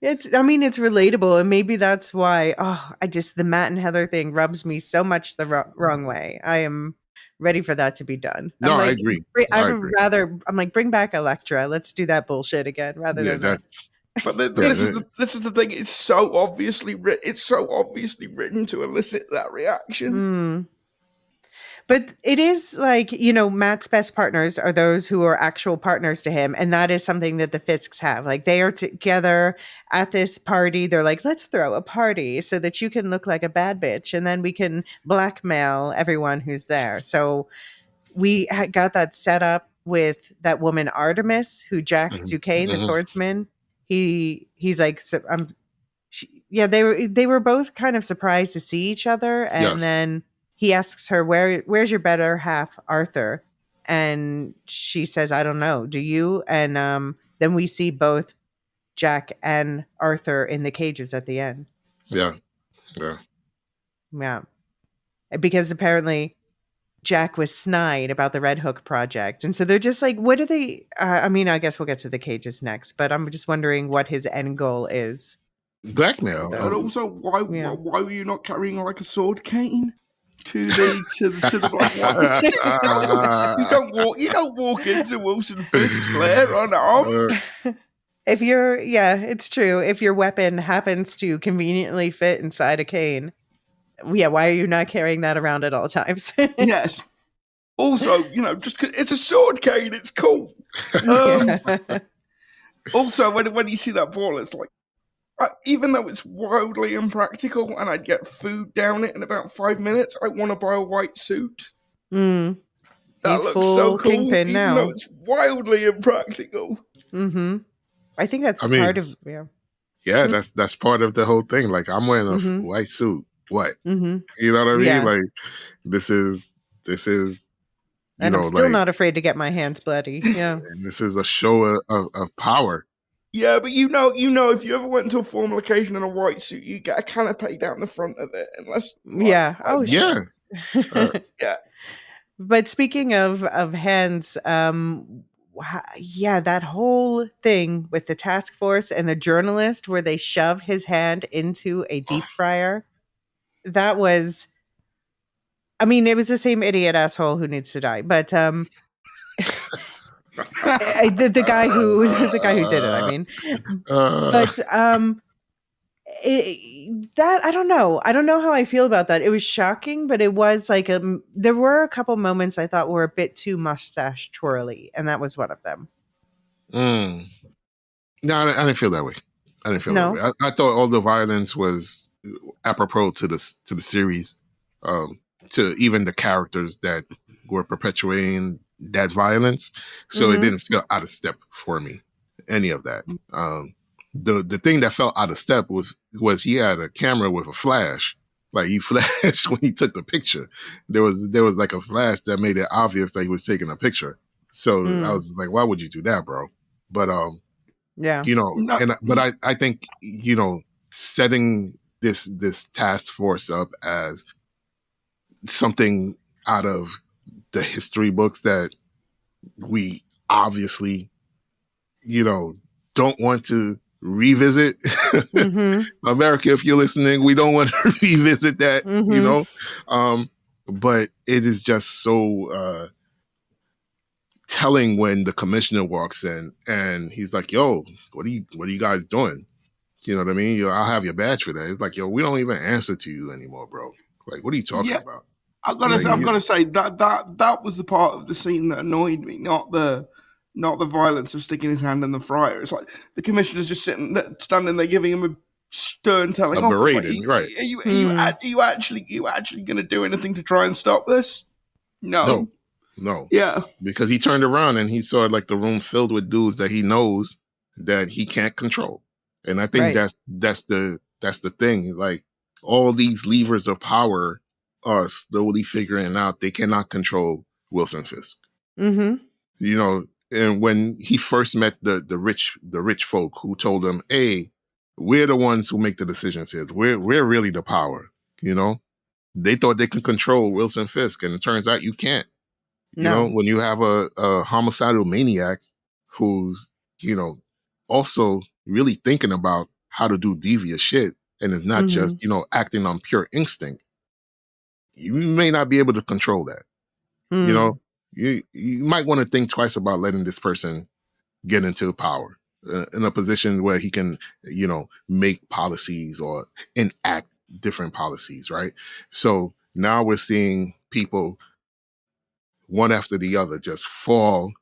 It's relatable, and maybe that's why. The Matt and Heather thing rubs me so much the wrong way. I am ready for that to be be done. I agree. I'm like, bring back Elektra. Let's do that bullshit again, rather than that. But this is the thing. It's so obviously written to elicit that reaction. But it is like, Matt's best partners are those who are actual partners to him, and that is something that the Fisks have. Like, they are together at this party. They're like, let's throw a party so that you can look like a bad bitch, and then we can blackmail everyone who's there. So we got that set up with that woman Artemis, who Jack Duquesne, the swordsman. He's like, they were both kind of surprised to see each other, and then he asks her, where's your better half, Arthur? And she says, I don't know, do you? And then we see both Jack and Arthur in the cages at the end. Yeah Because apparently Jack was snide about the Red Hook project. And so they're just like, what do they... I guess we'll get to the cages next, but I'm just wondering what his end goal is. Blackmail. And also, why were you not carrying like a sword cane to the Black One? You don't walk into Wilson Fisk's lair unarmed. It's true. If your weapon happens to conveniently fit inside a cane, why are you not carrying that around at all times? Yes. Also, just 'cause it's a sword cane, it's cool. Also, when you see that ball, it's like, even though it's wildly impractical and I'd get food down it in about 5 minutes, I want to buy a white suit. That He's looks full so cool, Kingpin even now. though it's wildly impractical. I think that's part of... Yeah, that's part of the whole thing. Like, I'm wearing a white suit. What? You know what I mean? Yeah. Like, this is and I'm still not afraid to get my hands bloody. Yeah. And this is a show of power. Yeah, but if you ever went into a formal occasion in a white suit, you get a canopy down the front of it, unless Yeah. yeah. But speaking of hands, that whole thing with the task force and the journalist where they shove his hand into a deep fryer, that was... it was the same idiot asshole who needs to die, but the guy who did it. That I don't know. I don't know how I feel about that. It was shocking, but it was like there were a couple moments I thought were a bit too mustache twirly, and that was one of them. No, I didn't feel that way. That way. I thought all the violence was apropos to the series, to even the characters that were perpetuating that violence. So it Mhm. didn't feel out of step for me, any of that. The thing that felt out of step was he had a camera with a flash. Like he flashed when he took the picture. There was like a flash that made it obvious that he was taking a picture. So I was like, why would you do that, bro? But Yeah. you know, No. but I think, you know, setting this task force up as something out of the history books that we obviously, you know, don't want to revisit. Mhm. America, if you're listening, we don't want to revisit that, you Mhm. know. But it is just so telling when the commissioner walks in and he's like, yo, what are you guys doing? You know what I mean? I'll have your badge for that. It's like, yo, we don't even answer to you anymore, bro. Like, what are you talking Yeah. about? I've got to say that was the part of the scene that annoyed me, not the violence of sticking his hand in the fryer. It's like the commissioner's just standing there, giving him a stern telling A off. It's like, berating, right? are you actually going to do anything to try and stop this? No. No. Yeah. Because he turned around and he saw like the room filled with dudes that he knows that he can't control. And I think Right. that's the thing. Like all these levers of power are slowly figuring out they cannot control Wilson Fisk. Mhm. You know, and when he first met the rich folk who told him, hey, we're the ones who make the decisions here. We're really the power, you know? They thought they could control Wilson Fisk, and it turns out you can't. You know, No. when you have a homicidal maniac who's, you know, also really thinking about how to do devious shit and is not just, Mhm. you know, acting on pure instinct, you may not be able to control that. You Mm. know, you might want to think twice about letting this person get into power in a position where he can, you know, make policies or enact different policies, right? So now we're seeing people one after the other just fall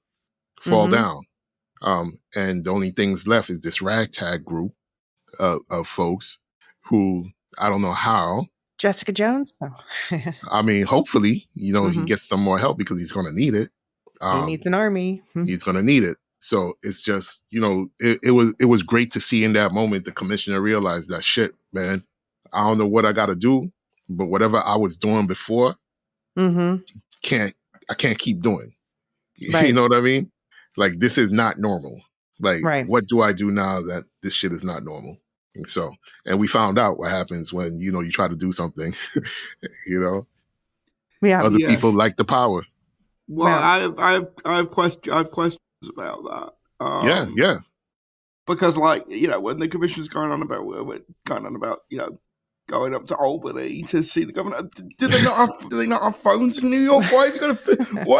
Mhm. down. And the only things left is this ragtag group of folks who I don't know how. Jessica Jones? No. I mean, hopefully, you know, he Mhm. gets some more help because he's going to need it. He needs an army. He's going to need it. So it's just, you know, it was great to see in that moment the commissioner realized that shit, man. I don't know what I got to do, but whatever I was doing before, Mhm. I can't keep doing. You Right. know what I mean? Like this is not normal. Like Right. what do I do now that this shit is not normal? And we found out what happens when, you know, you try to do something, you know, Yeah. other Yeah. people like the power. Well, Yeah. I have questions about that. Yeah. Because like, you know, when the commissioner's going on about you know, going up to Albany to see the governor, do they not have phones in New York? Why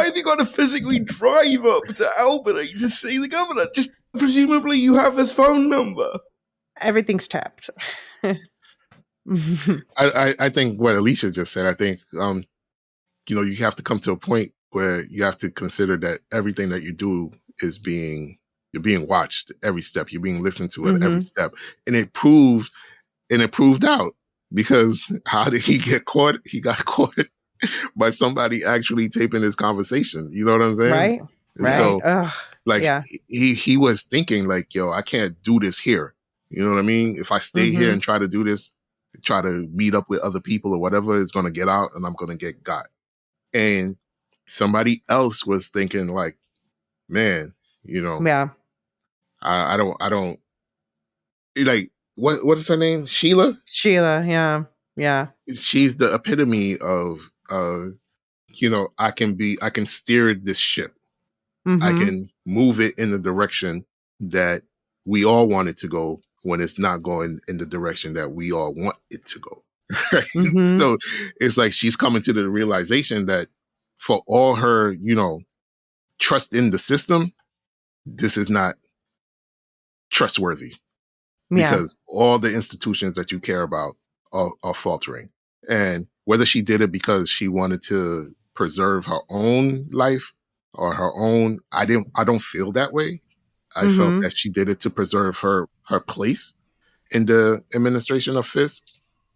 have you got to physically drive up to Albany to see the governor? Just presumably you have his phone number. Everything's tapped. I think what Elysia just said, I think, you know, you have to come to a point where you have to consider that everything that you do is you're being watched every step. You're being listened to at every Mhm. step. And it proved out because how did he get caught? He got caught by somebody actually taping his conversation. You know what I'm saying? Right. And Right. so Ugh. like Yeah. he was thinking like, yo, I can't do this here. You know what I mean? If I stay here Mhm. and try to do this, try to meet up with other people or whatever, is going to get out and I'm going to get got. And somebody else was thinking like, man, you know, Yeah. I don't like what is her name? Sheila? Sheila. Yeah. Yeah. She's the epitome of you know, I can steer this ship. I Mhm. can move it in the direction that we all want it to go when it's not going in the direction that we all want it to go. Right? Mhm. So it's like she's coming to the realization that for all her, you know, trust in the system, this is not trustworthy Yeah. because all the institutions that you care about are faltering. And whether she did it because she wanted to preserve her own life or her own, I don't feel that way. I felt Mhm. that she did it to preserve her place in the administration of Fisk.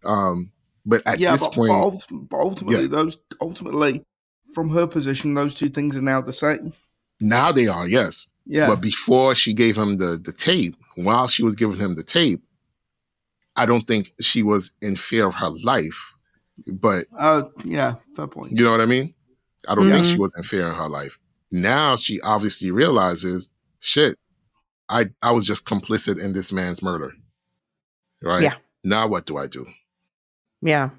But at Yeah, this point, but yeah, ultimately from her position, those two things are now the same. Now they are, yes. Yeah. But before she gave him the tape, while she was giving him the tape, I don't think she was in fear of her life. But yeah, fair point. You know what I mean? I don't think she was in fear of her life. Now she obviously realizes, shit, I was just complicit in this man's murder. Right? Yeah. Now what do I do? Yeah.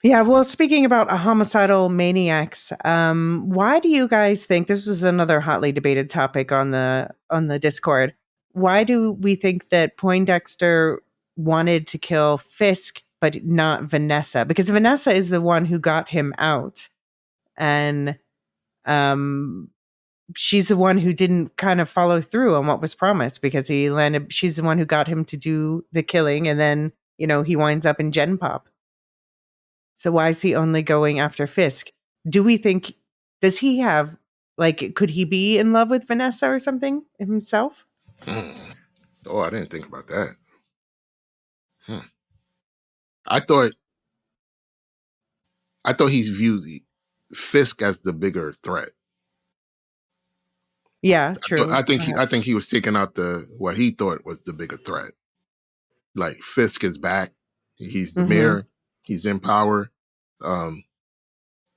Yeah, well, speaking about homicidal maniacs, why do you guys think this was another hotly debated topic on the Discord? Why do we think that Poindexter wanted to kill Fisk but not Vanessa? Because Vanessa is the one who got him out, and she's the one who didn't kind of follow through on what was promised because she's the one who got him to do the killing, and then he winds up in Gen Pop. So why is he only going after Fisk? Do we think, does he have, could he be in love with Vanessa or something himself? Oh, I didn't think about that. I thought he viewed Fisk as the bigger threat. Yeah, true. I think he was taking out what he thought was the bigger threat. Like Fisk is back. He's the mayor. He's in power.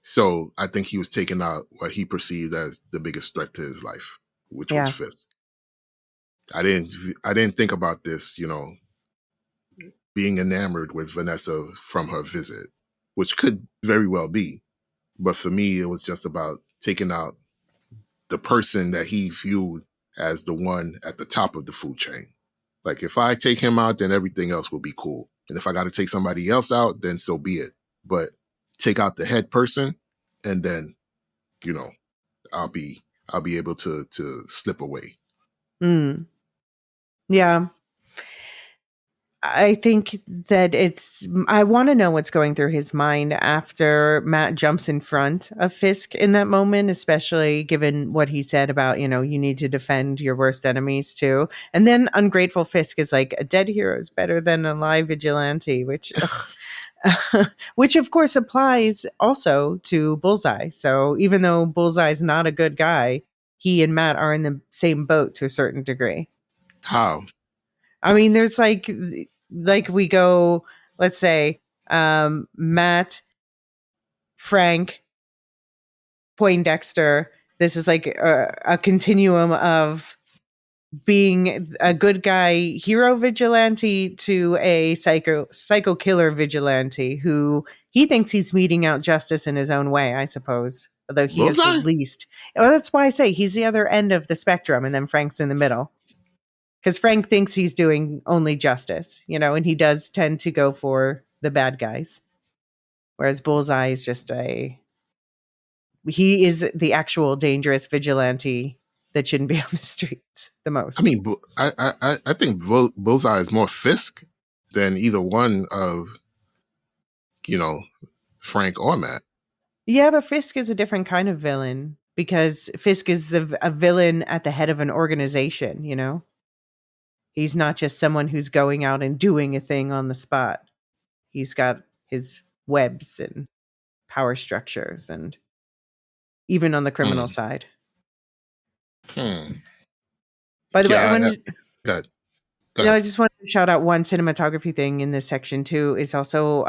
So I think he was taking out what he perceived as the biggest threat to his life, which was Fisk. I didn't think about this, being enamored with Vanessa from her visit, which could very well be. But for me, it was just about taking out the person that he viewed as the one at the top of the food chain. Like, if I take him out, then everything else will be cool. And if I got to take somebody else out, then so be it. But take out the head person, and then, I'll be able to slip away. Yeah. I think that I want to know what's going through his mind after Matt jumps in front of Fisk in that moment, especially given what he said about, you need to defend your worst enemies too. And then ungrateful Fisk is like, a dead hero is better than a live vigilante, which of course applies also to Bullseye. So even though Bullseye's not a good guy, he and Matt are in the same boat to a certain degree. How? I mean, there's like we go, let's say, Matt, Frank, Poindexter. This is like a continuum of being a good guy hero vigilante to a psycho killer vigilante who he thinks he's meting out justice in his own way, I suppose. Although he is the least. Well, that's why I say he's the other end of the spectrum, and then Frank's in the middle. Because Frank thinks he's doing only justice, and he does tend to go for the bad guys. Whereas Bullseye is just he is the actual dangerous vigilante that shouldn't be on the streets the most. I mean, I think Bullseye is more Fisk than either one of, Frank or Matt. Yeah, but Fisk is a different kind of villain because Fisk is a villain at the head of an organization, He's not just someone who's going out and doing a thing on the spot. He's got his webs and power structures, and even on the criminal side. By the way, I just wanted to shout out one cinematography thing in this section too. Is also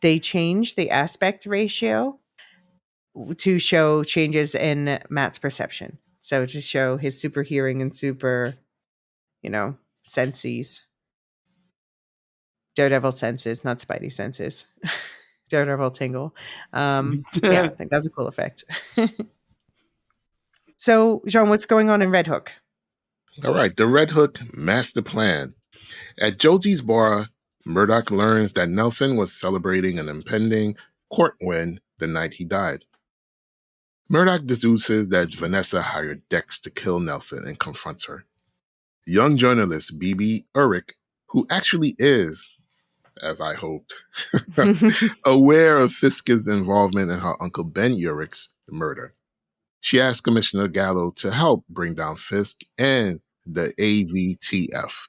they changed the aspect ratio to show changes in Matt's perception. So to show his super hearing and super, senses. Daredevil senses, not Spidey senses. Daredevil tingle. Yeah, I think that's a cool effect. So, Jean, what's going on in Red Hook? All right, the Red Hook master plan. At Josie's bar, Murdoch learns that Nelson was celebrating an impending court win the night he died. Murdoch deduces that Vanessa hired Dex to kill Nelson and confronts her. Young journalist B.B. Urich, who actually is, as I hoped, aware of Fisk's involvement in her Uncle Ben Urich's murder. She asked Commissioner Gallo to help bring down Fisk and the AVTF.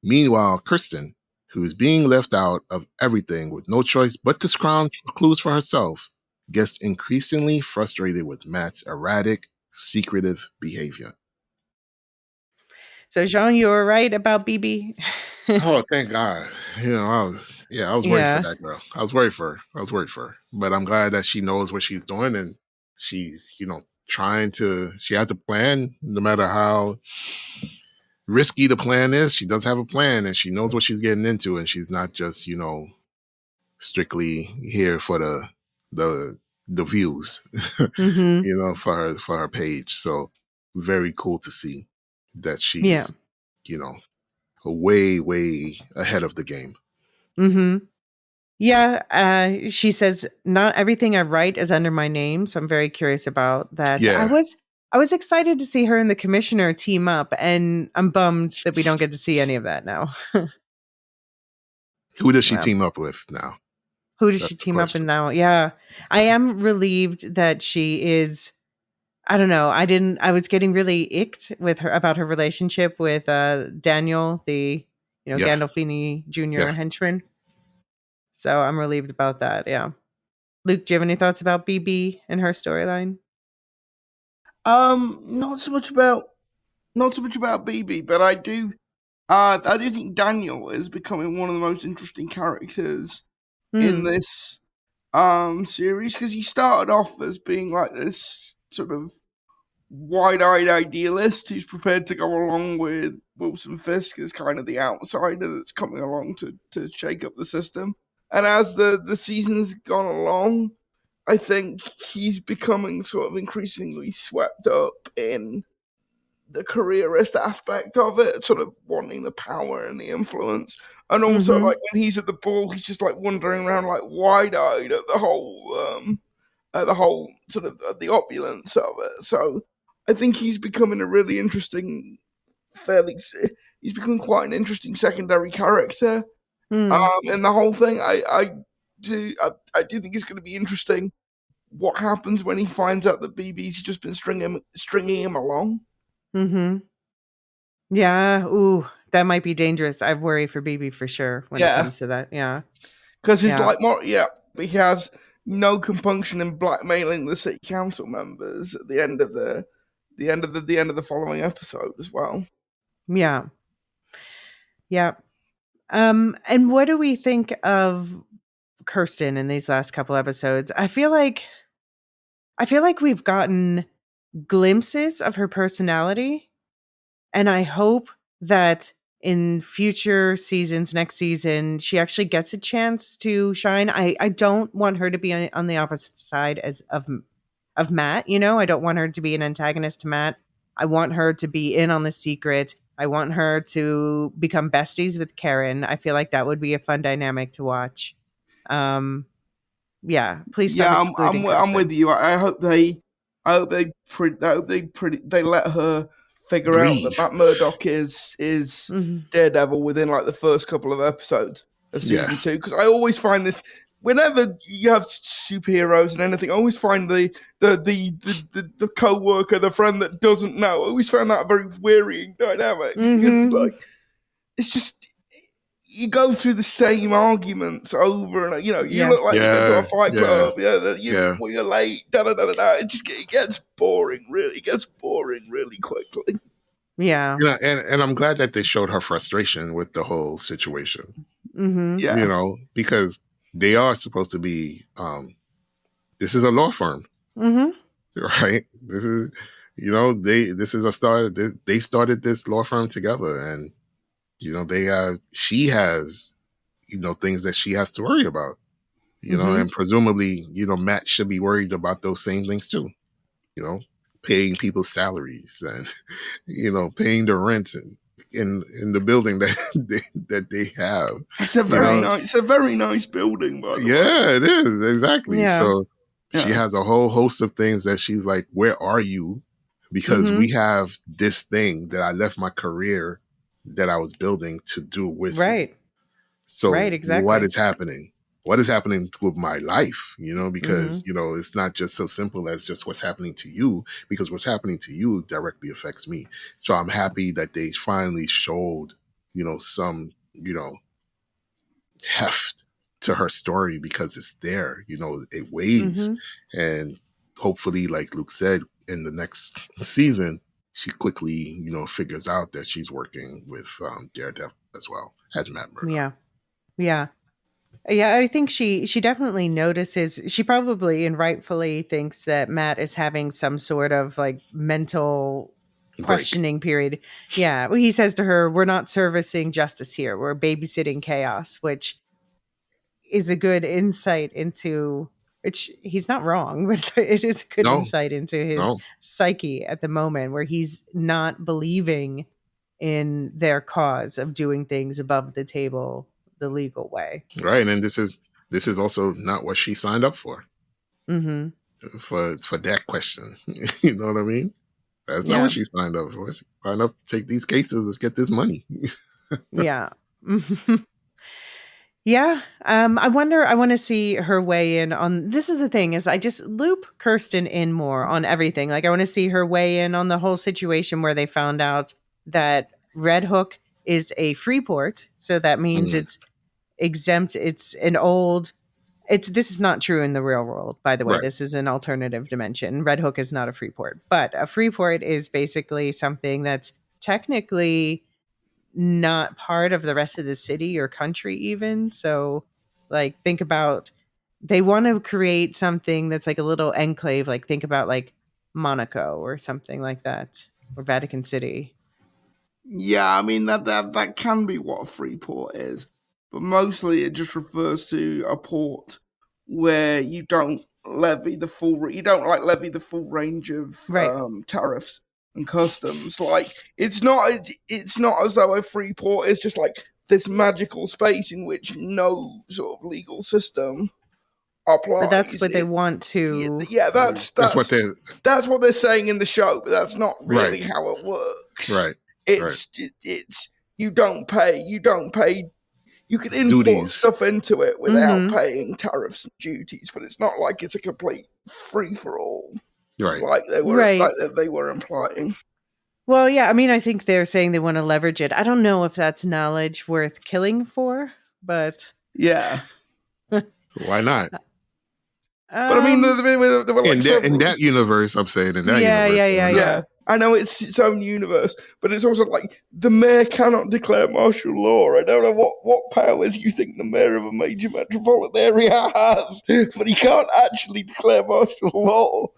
Meanwhile, Kirsten, who is being left out of everything with no choice but to scrounge clues for herself, gets increasingly frustrated with Matt's erratic, secretive behavior. So, Jean, you were right about BB. Oh, thank God. I was worried for Yeah. that girl. I was worried for her. But I'm glad that she knows what she's doing and she's, she has a plan, no matter how risky the plan is. She does have a plan and she knows what she's getting into, and she's not just, strictly here for the views, Mm-hmm. for her page. So very cool to see that Yeah. she's, way, way ahead of the game. Mm-hmm. Yeah. She says, not everything I write is under my name. So I'm very curious about that. Yeah. I was excited to see her and the commissioner team up, and I'm bummed that we don't get to see any of that now. Who does she Wow. team up with now? Who does That's she the team up with question. now? Yeah. I am relieved that she is. I don't know. I was getting really icked with her about her relationship with Daniel, the Yeah. Gandolfini Jr. Yeah. henchman. So I'm relieved about that. Yeah. Luke, do you have any thoughts about BB and her storyline? Not so much about BB, but I do think Daniel is becoming one of the most interesting characters in this series, because he started off as being like this sort of wide-eyed idealist who's prepared to go along with Wilson Fisk as kind of the outsider that's coming along to shake up the system. And as the season's gone along, I think he's becoming sort of increasingly swept up in the careerist aspect of it, sort of wanting the power and the influence. And also, like, when he's at the ball, he's just like wandering around like wide-eyed at the whole sort of the opulence of it. So I think he's becoming a really interesting, he's become quite an interesting secondary character in the whole thing. I do think it's going to be interesting what happens when he finds out that BB's just been stringing him along. Mm-hmm. Yeah. Ooh, that might be dangerous. I worry for BB for sure when it comes to that. Yeah. Because he's Yeah. but he has no compunction in blackmailing the city council members at the end of the following episode as well. Yeah. Yeah. And what do we think of Kirsten in these last couple episodes? I feel like we've gotten glimpses of her personality, and I hope that in future seasons, next season, she actually gets a chance to shine. I don't want her to be on the opposite side of Matt. I don't want her to be an antagonist to Matt. I want her to be in on the secret. I want her to become besties with Karen. I feel like that would be a fun dynamic to watch. Yeah, please stop excluding I'm Kristen. with you. I hope they let her figure out that Murdoch is Daredevil within like the first couple of episodes of season 2. Because I always find this, whenever you have superheroes and anything, I always find the co-worker, the friend that doesn't know. I always found that a very wearying dynamic, because it's just, you go through the same arguments over and you look like you've been to a fight club. You're late. Da da da da da. It gets boring. Really, it gets boring really quickly. Yeah. And I'm glad that they showed her frustration with the whole situation. Mm-hmm. Because they are supposed to be. This is a law firm, right? This is, this is a start. They started this law firm together, and she has, things that she has to worry about, and presumably, Matt should be worried about those same things too, paying people's salaries and, paying the rent in the building that they have. It's a very nice building, by the way. Yeah, it is. Exactly. Yeah. So she has a whole host of things that she's like, where are you? Because we have this thing that I left my career that I was building to do with you. So exactly. what is happening? What is happening with my life? Because, it's not just so simple as just what's happening to you, because what's happening to you directly affects me. So I'm happy that they finally showed, some, heft to her story because it's there. It weighs. And hopefully, like Luke said, in the next season, she quickly, figures out that she's working with Daredevil as well as Matt Murdock. Yeah. I think she definitely notices. She probably and rightfully thinks that Matt is having some sort of like mental questioning period. Yeah. Well, he says to her, "We're not servicing justice here. We're babysitting chaos," which is a good insight into which he's not wrong, but it is a good insight into his psyche at the moment where he's not believing in their cause of doing things above the table the legal way. Right. And this is also not what she signed up for. For that question. You know what I mean? That's not what she signed up for. She signed up to take these cases, let's get this money. Yeah. Yeah. I want to see her weigh in on, this is the thing is I just loop Kirsten in more on everything. Like I want to see her weigh in on the whole situation where they found out that Red Hook is a free port. So that means it's exempt. It's an old, this is not true in the real world, by the way. Right. This is an alternative dimension. Red Hook is not a free port, but a free port is basically something that's technically not part of the rest of the city or country even. So like think about, they want to create something that's like a little enclave, like think about like Monaco or something like that, or Vatican City. Yeah, I mean that can be what a free port is, but mostly it just refers to a port where you don't levy the full range of tariffs and customs. Like it's not as though a free port is just like this magical space in which no sort of legal system applies. But that's what they want to. Yeah, that's what they're saying in the show, but that's not really how it works. Right. It's you don't pay. You can import duties. Stuff into it without paying tariffs and duties, but it's not like it's a complete free for all. Right. Like they were implying. Well, yeah, I mean, I think they're saying they want to leverage it. I don't know if that's knowledge worth killing for, but yeah. Why not? But I mean, there were like in that universe, I'm saying in that universe. Yeah. I know it's its own universe, but it's also like the mayor cannot declare martial law. I don't know what powers you think the mayor of a major metropolitan area has, but he can't actually declare martial law.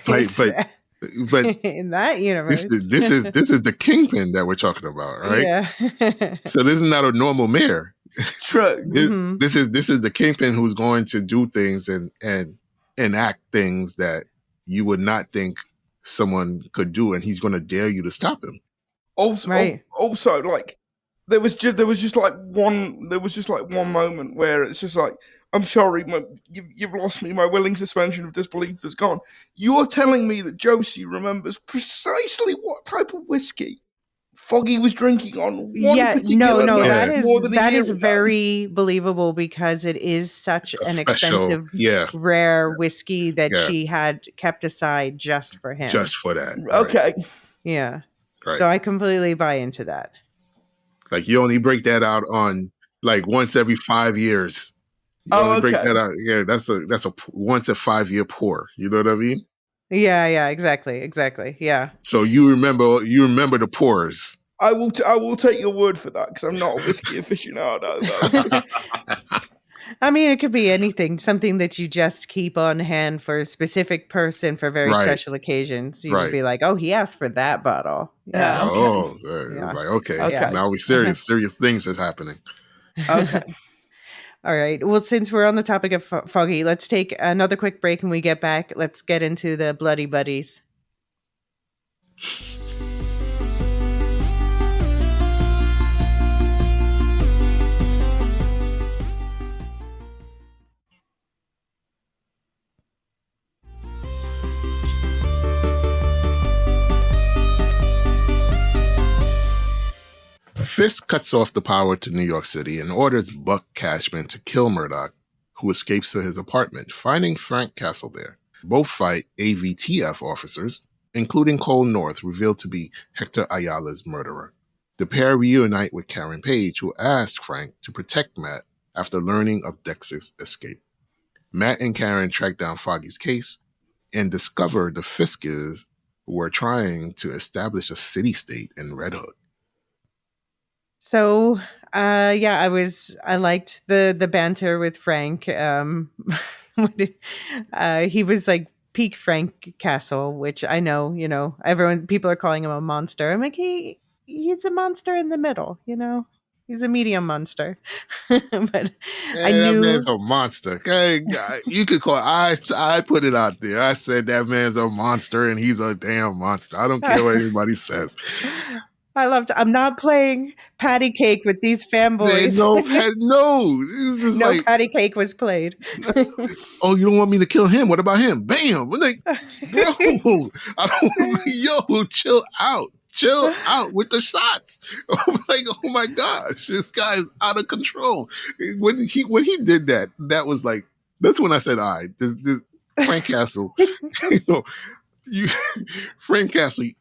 But in that universe, this is the kingpin that we're talking about, right? Yeah. So this is not a normal mayor. True. This is the kingpin who's going to do things and enact things that you would not think someone could do, and he's going to dare you to stop him. Also, like there was just like one moment where it's just like, I'm sorry, you've lost me. My willing suspension of disbelief is gone. You're telling me that Josie remembers precisely what type of whiskey Foggy was drinking on one particular night. That is very believable because it is such an expensive, rare whiskey that she had kept aside just for him. Just for that. Okay. Yeah. Right. So I completely buy into that. Like you only break that out on like once every 5 years. Break that out. Yeah, that's a once a 5 year pour. You know what I mean? Yeah, exactly. Yeah. So you remember the pours. I will take your word for that because I'm not a whiskey aficionado. I mean, it could be anything, something that you just keep on hand for a specific person for very special occasions. You would be like, oh, he asked for that bottle. Yeah. Like, okay. Now we're serious. Serious things are happening. Okay. All right. Well, since we're on the topic of Foggy, let's take another quick break. When we get back, let's get into the Bloody Buddies. Fisk cuts off the power to New York City and orders Buck Cashman to kill Murdoch, who escapes to his apartment, finding Frank Castle there. Both fight AVTF officers, including Cole North, revealed to be Hector Ayala's murderer. The pair reunite with Karen Page, who asks Frank to protect Matt after learning of Dexter's escape. Matt and Karen track down Foggy's case and discover the Fiskers were trying to establish a city-state in Red Hook. So, I liked the banter with Frank. He was like peak Frank Castle, which I know, people are calling him a monster. I'm like, he's a monster in the middle, he's a medium monster. But I That knew man's a monster. Okay, you could call. I put it out there. I said that man's a monster, and he's a damn monster. I don't care what anybody says. I'm not playing patty cake with these fanboys. No. It's just no patty cake was played. Oh, you don't want me to kill him? What about him? Bam! I'm like, bro, chill out with the shots. I'm like, oh my gosh, this guy is out of control. When he did that, that was like, that's when I said, all right, this Frank Castle, Frank Castle,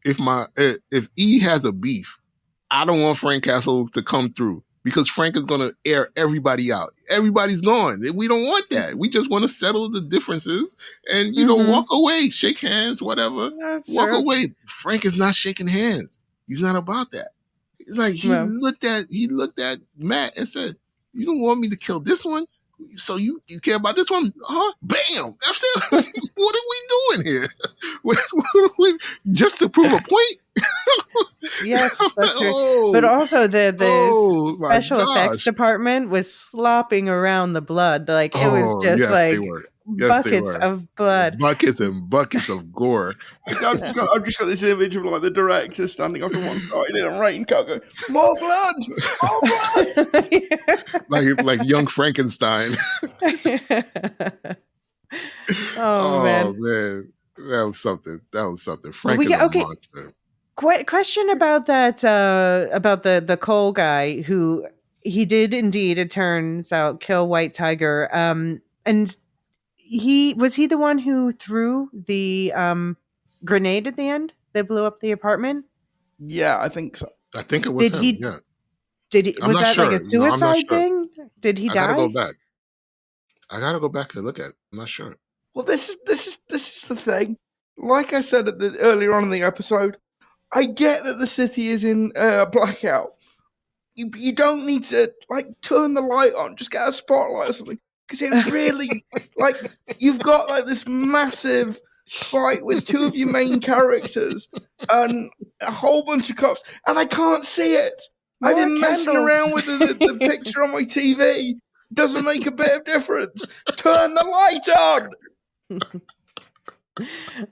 if E has a beef, I don't want Frank Castle to come through because Frank is going to air everybody out. Everybody's gone. We don't want that. We just want to settle the differences and, walk away, shake hands, whatever. Walk away. Frank is not shaking hands. He's not about that. It's like he looked at Matt and said, you don't want me to kill this one? So you care about this one? Huh? Bam! That's it. What are we doing here? Just to prove a point? Yes, that's right. But also the special effects department was slopping around the blood. Like it was just buckets of blood. Buckets and buckets of gore. I've just got this image of like the director standing off to one side in a raincoat going, more blood! More blood! like young Frankenstein. Oh man. That was something. Frank is a monster. Question about that, about the Cole guy who he did indeed, it turns out, kill White Tiger. And was he the one who threw the grenade at the end that blew up the apartment? Yeah, I think so. I think it was him. Yeah. Was that like a suicide thing? Did he die? I gotta go back to look at it. I'm not sure. Well, this is the thing. Like I said earlier on in the episode, I get that the city is in blackout. You don't need to turn the light on. Just get a spotlight or something. Because it really, you've got this massive fight with two of your main characters and a whole bunch of cops, and I can't see it. I've been messing around with the picture on my TV. Doesn't make a bit of difference. Turn the light on.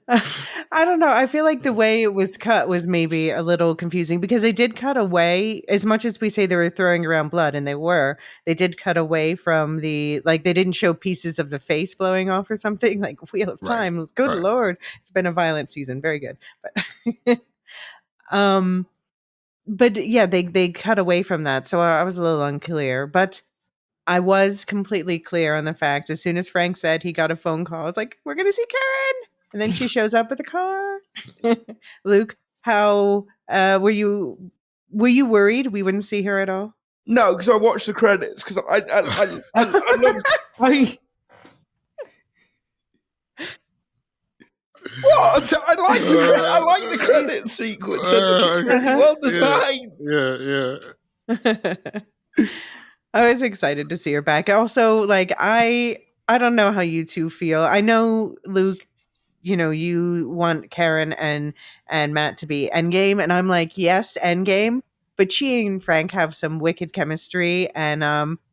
I don't know. I feel like the way it was cut was maybe a little confusing because they did cut away, as much as we say they were throwing around blood, and they did cut away from they didn't show pieces of the face blowing off or something, like Wheel of Time. Good Lord. It's been a violent season. Very good. But yeah, they cut away from that. So I was a little unclear, but I was completely clear on the fact as soon as Frank said he got a phone call, I was like, we're going to see Karen. And then she shows up with a car. Luke, how were you worried we wouldn't see her at all? No, because I watched the credits because I love What? I like the credit sequence. It's really well designed. Yeah. I was excited to see her back. Also, I don't know how you two feel. I know, Luke, you want Karen and Matt to be endgame, and I'm like, yes, endgame. But she and Frank have some wicked chemistry, and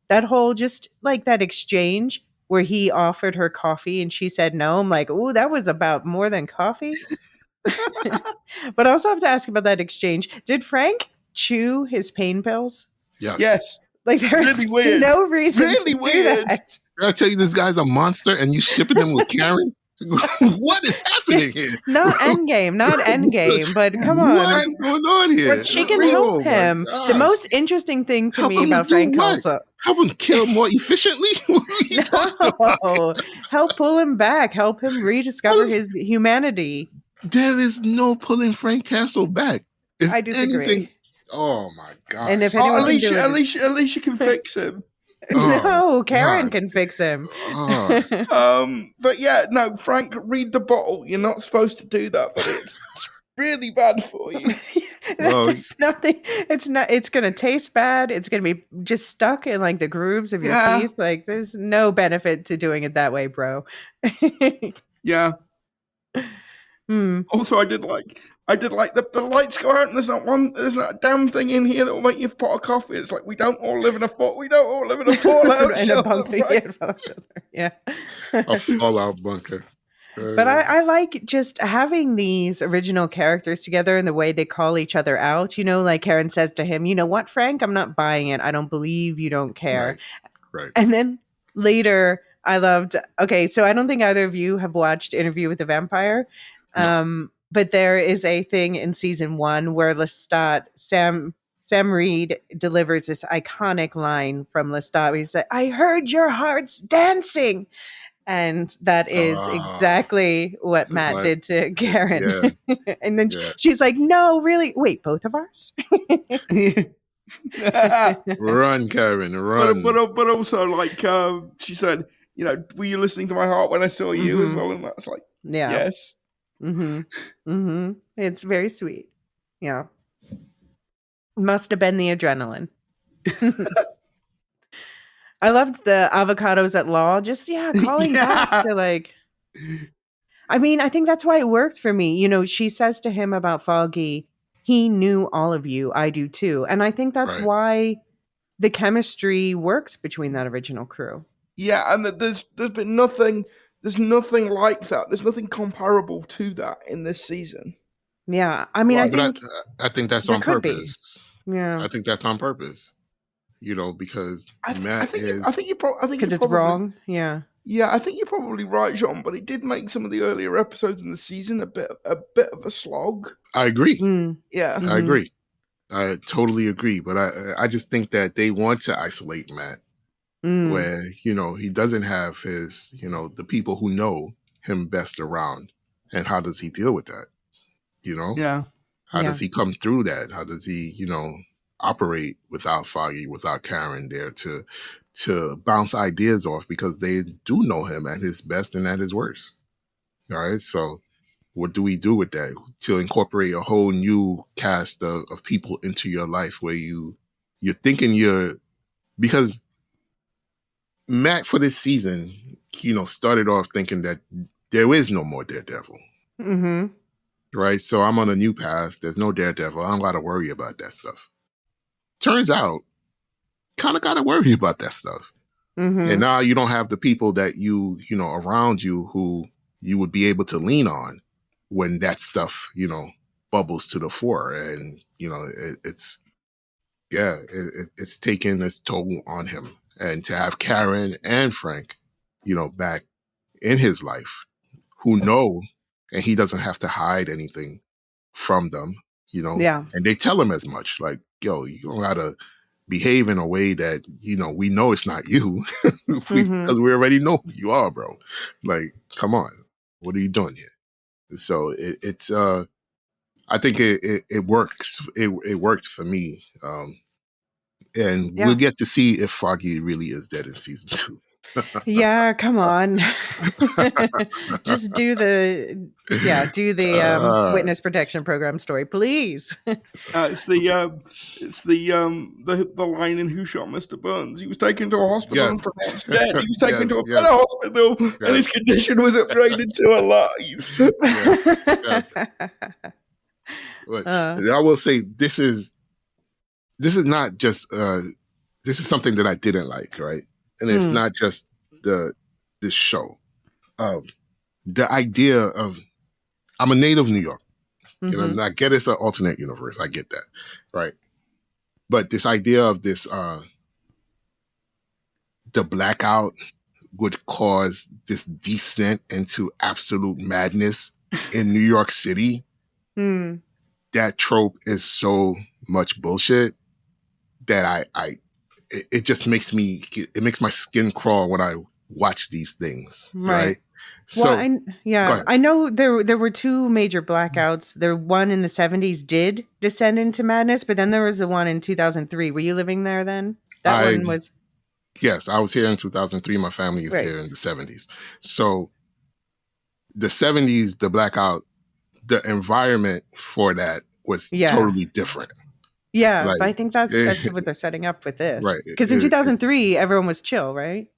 that whole just that exchange where he offered her coffee and she said no. I'm like, oh, that was about more than coffee. But I also have to ask about that exchange. Did Frank chew his pain pills? Yes. There's really weird. No reason. Really to weird. Do that. I tell you, this guy's a monster, and you shipping him with Karen. What is happening here? Not endgame, but come on. What is going on here? She can help him. The most interesting thing to me about Frank also. Help him kill more efficiently? No. Help pull him back. Help him rediscover his humanity. There is no pulling Frank Castle back. If I disagree. Oh my gosh. And if anyone can do Elysia can fix him. No, Karen God. can fix him. But yeah, no, Frank, read the bottle. You're not supposed to do that, but it's really bad for you. Well, It's nothing. It's not. It's gonna taste bad. It's gonna be just stuck in like the grooves of your Yeah. teeth. Like there's no benefit to doing it that way, bro. Yeah. Also, I did like the lights go out and there's not a damn thing in here that will make you pot of coffee. It's like we don't all live in a fallout In a shelter. bunker, Frank. yeah. a fallout bunker. But I like just having these original characters together and the way they call each other out. You know, like Karen says to him, "You know what, Frank? I'm not buying it. I don't believe you don't care." Right. And then later, I loved. Okay, so I don't think either of you have watched Interview with the Vampire. No. But there is a thing in season 1 where Lestat, Sam Reed delivers this iconic line from Lestat. He said, "I heard your heart's dancing." And that is exactly what Matt did to Karen. Yeah. And then she's like, "No, really? Wait, both of ours?" Run, Karen, run. But also, like she said, you know, were you listening to my heart when I saw you as well? And that's like, yes. It's very sweet. Yeah. Must have been the adrenaline. I loved the avocados at law. Just, calling back to like, I mean, I think that's why it works for me. You know, she says to him about Foggy, he knew all of you. I do too. And I think that's why the chemistry works between that original crew. Yeah. And there's been nothing, there's nothing like that. There's nothing comparable to that in this season. Yeah. I mean, I think that's on purpose. Yeah. I think that's on purpose. You know, because I think because it's wrong. Yeah. Yeah, I think you're probably right, John. But it did make some of the earlier episodes in the season a bit of a slog. I agree. Yeah, I agree. I totally agree. But I just think that they want to isolate Matt, where he doesn't have his the people who know him best around, and how does he deal with that? Yeah. How does he come through that? How does he operate without Foggy, without Karen there to bounce ideas off, because they do know him at his best and at his worst. All right. So what do we do with that to incorporate a whole new cast of people into your life where you're thinking because Matt for this season, started off thinking that there is no more Daredevil. Right. So I'm on a new path. There's no Daredevil. I don't got to worry about that stuff. Turns out, kind of got to worry about that stuff. And now you don't have the people that around you who you would be able to lean on when that stuff, bubbles to the fore. And, it's taken its toll on him. And to have Karen and Frank, back in his life who know, and he doesn't have to hide anything from them, and they tell him as much, like, yo, you don't gotta behave in a way that, we know it's not you because we already know who you are, bro. Like, come on, what are you doing here? So it's I think it works. It worked for me. And we'll get to see if Foggy really is dead in season 2. Yeah, come on. Just do the witness protection program story, please. It's the line in Who Shot Mr. Burns. He was taken to a hospital and pronounced dead. He was taken to a better hospital and his condition was upgraded to alive. But I will say this is not just this is something that I didn't like, right? And it's not just this show. The idea of, I'm a native New York. And I get it's an alternate universe. I get that, right? But this idea of this, the blackout would cause this descent into absolute madness in New York City. That trope is so much bullshit that it just makes my skin crawl when I watch these things, right? So Well, go ahead. I know there were two major blackouts. The one in the 70s did descend into madness, but then there was the one in 2003. Were you living there then? That one was Yes, I was here in 2003. My family is right. here in the 70s. So the 70s, the blackout, the environment for that was Yeah. totally different. Yeah, Like, but I think that's what they're setting up with this. right. Because in 2003, everyone was chill, right?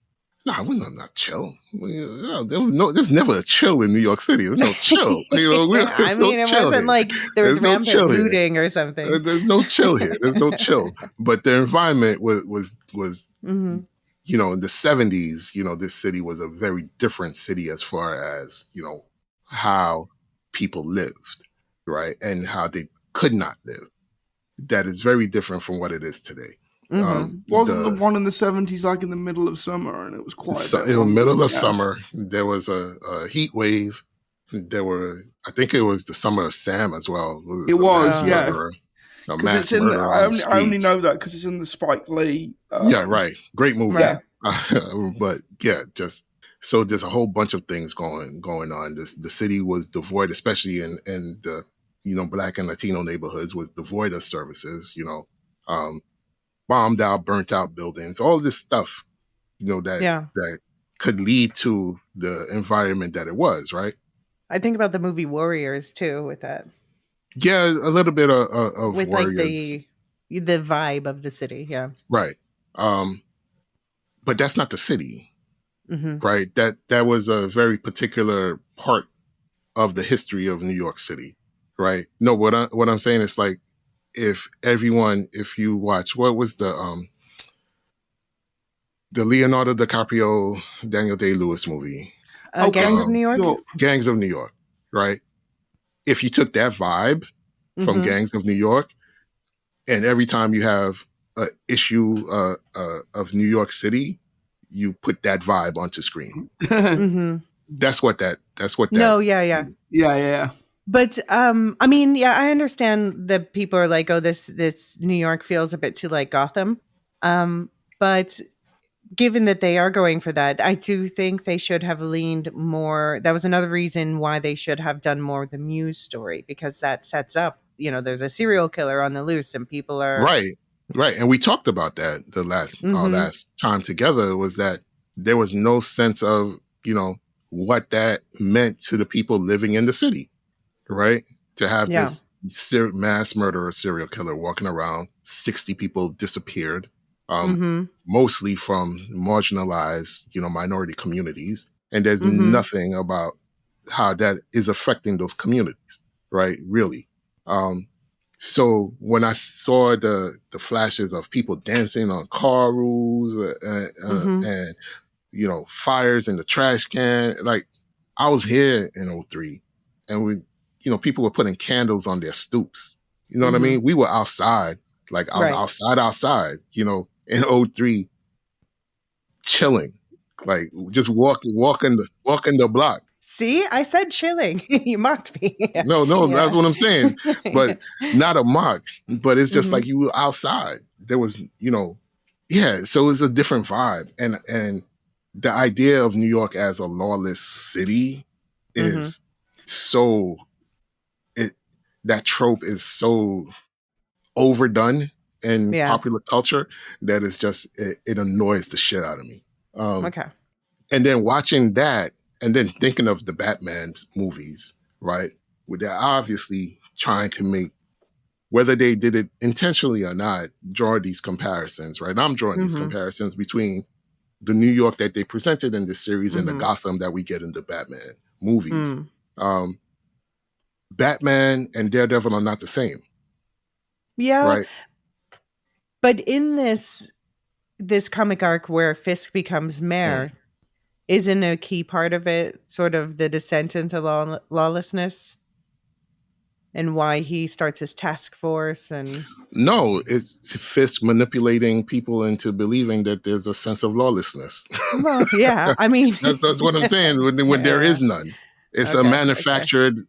No, we're not chill. There's never a chill in New York City. There's no chill. I There's no mean, it chill wasn't here. like there was There's no rampant chill here. looting or something. There's no chill here. There's no chill. But the environment was Mm-hmm. in the 70s, this city was a very different city as far as, how people lived, right? And how they could not live. That is very different from what it is today. Mm-hmm. Wasn't the one in the 70s like in the middle of summer and it was quite So in the middle of summer, there was a heat wave. I think it was the summer of Sam as well. It was, yeah. Murderer, a Because mass it's in. murder on the I only streets. know that because it's in the Spike Lee. Yeah, right. Great movie. Right. But yeah, so there's a whole bunch of things going on. The city was devoid, especially in the Black and Latino neighborhoods, was devoid of services. Bombed out, burnt out buildings, all this stuff. That could lead to the environment that it was. Right. I think about the movie Warriors too with that. Yeah, a little bit of with Warriors. Like the vibe of the city. Yeah. Right. But that's not the city. Mm-hmm. Right. That was a very particular part of the history of New York City. Right. No, what I'm saying is like, if you watch, what was the Leonardo DiCaprio, Daniel Day-Lewis movie? Gangs of New York? Gangs of New York, right? If you took that vibe from Gangs of New York, and every time you have an issue of New York City, you put that vibe onto screen. Mm-hmm. That's what that. No, yeah. Is. Yeah. But I mean, yeah, I understand that people are like, oh, this New York feels a bit too like Gotham. But given that they are going for that, I do think they should have leaned more. That was another reason why they should have done more of the Muse story, because that sets up, there's a serial killer on the loose and people are right. And we talked about that our last time together, was that there was no sense of, what that meant to the people living in the city. Right? To have this mass murderer serial killer walking around, 60 people disappeared, mostly from marginalized, minority communities. And there's nothing about how that is affecting those communities, right? Really. So when I saw the flashes of people dancing on car roofs and, fires in the trash can, like I was here in 2003 and people were putting candles on their stoops. You know what I mean? We were outside, like I was outside, in 2003, chilling, like just walking the block. See, I said chilling. You mocked me. No, that's what I'm saying. But not a mock, but it's just like you were outside. There was, so it's a different vibe. And the idea of New York as a lawless city is so, that trope is so overdone in popular culture that it's just, it annoys the shit out of me. Okay. And then watching that, and then thinking of the Batman movies, right? Where they're obviously trying to make, whether they did it intentionally or not, draw these comparisons, right? I'm drawing these comparisons between the New York that they presented in this series and the Gotham that we get in the Batman movies. Batman and Daredevil are not the same. Yeah. Right. But in this comic arc where Fisk becomes mayor, isn't a key part of it sort of the descent into lawlessness and why he starts his task force? And no, it's Fisk manipulating people into believing that there's a sense of lawlessness. Well, yeah, I mean, that's what I'm saying. When there is none, it's a manufactured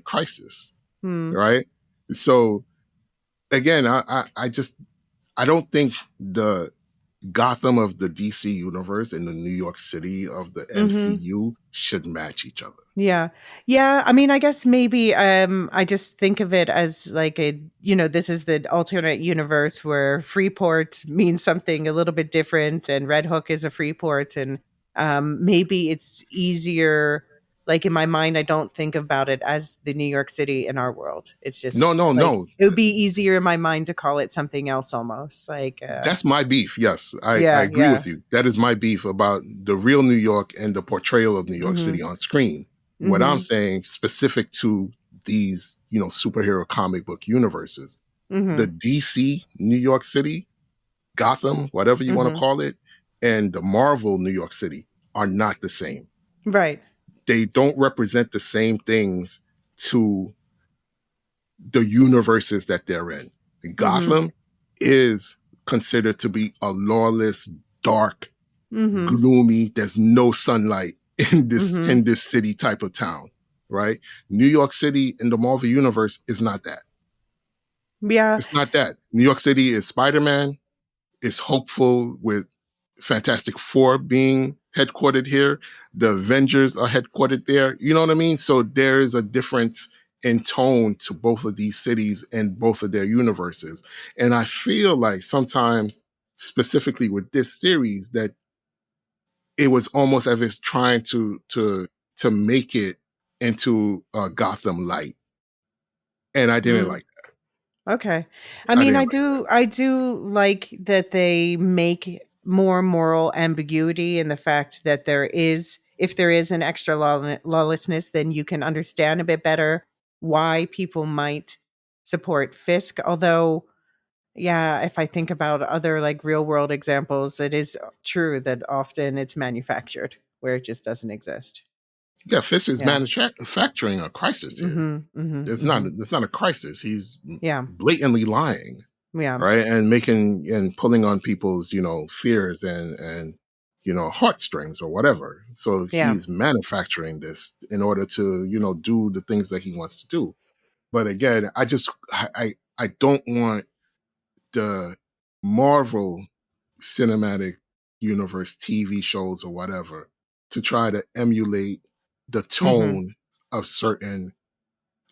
crisis, right? So again, I don't think the Gotham of the DC universe and the New York City of the MCU should match each other. Yeah. Yeah. I mean, I guess maybe I just think of it as like this is the alternate universe where Freeport means something a little bit different and Red Hook is a Freeport. And maybe it's easier. Like in my mind, I don't think about it as the New York City in our world. It's just No. It would be easier in my mind to call it something else almost. Like that's my beef. Yes, I agree yeah. with you. That is my beef about the real New York and the portrayal of New York City on screen. What I'm saying specific to these, superhero comic book universes, the DC New York City, Gotham, whatever you want to call it, and the Marvel New York City are not the same. Right. They don't represent the same things to the universes that they're in. Gotham is considered to be a lawless, dark, gloomy, there's no sunlight in this city type of town, right? New York City in the Marvel universe is not that. Yeah. It's not that. New York City is Spider-Man, is hopeful with Fantastic Four being headquartered here. The Avengers are headquartered there. You know what I mean? So there is a difference in tone to both of these cities and both of their universes. And I feel like sometimes, specifically with this series, that it was almost as if it's trying to make it into a Gotham light. And I didn't like that. Okay. I mean, I do like that they make more moral ambiguity in the fact that if there is an extra lawlessness, then you can understand a bit better why people might support Fisk. Although, yeah, if I think about other like real world examples, it is true that often it's manufactured where it just doesn't exist. Yeah, Fisk is manufacturing a crisis here. It's not a crisis. He's blatantly lying. Yeah. Right. And pulling on people's, fears and heartstrings or whatever. So he's manufacturing this in order to, do the things that he wants to do. But again, I don't want the Marvel Cinematic Universe TV shows or whatever to try to emulate the tone of certain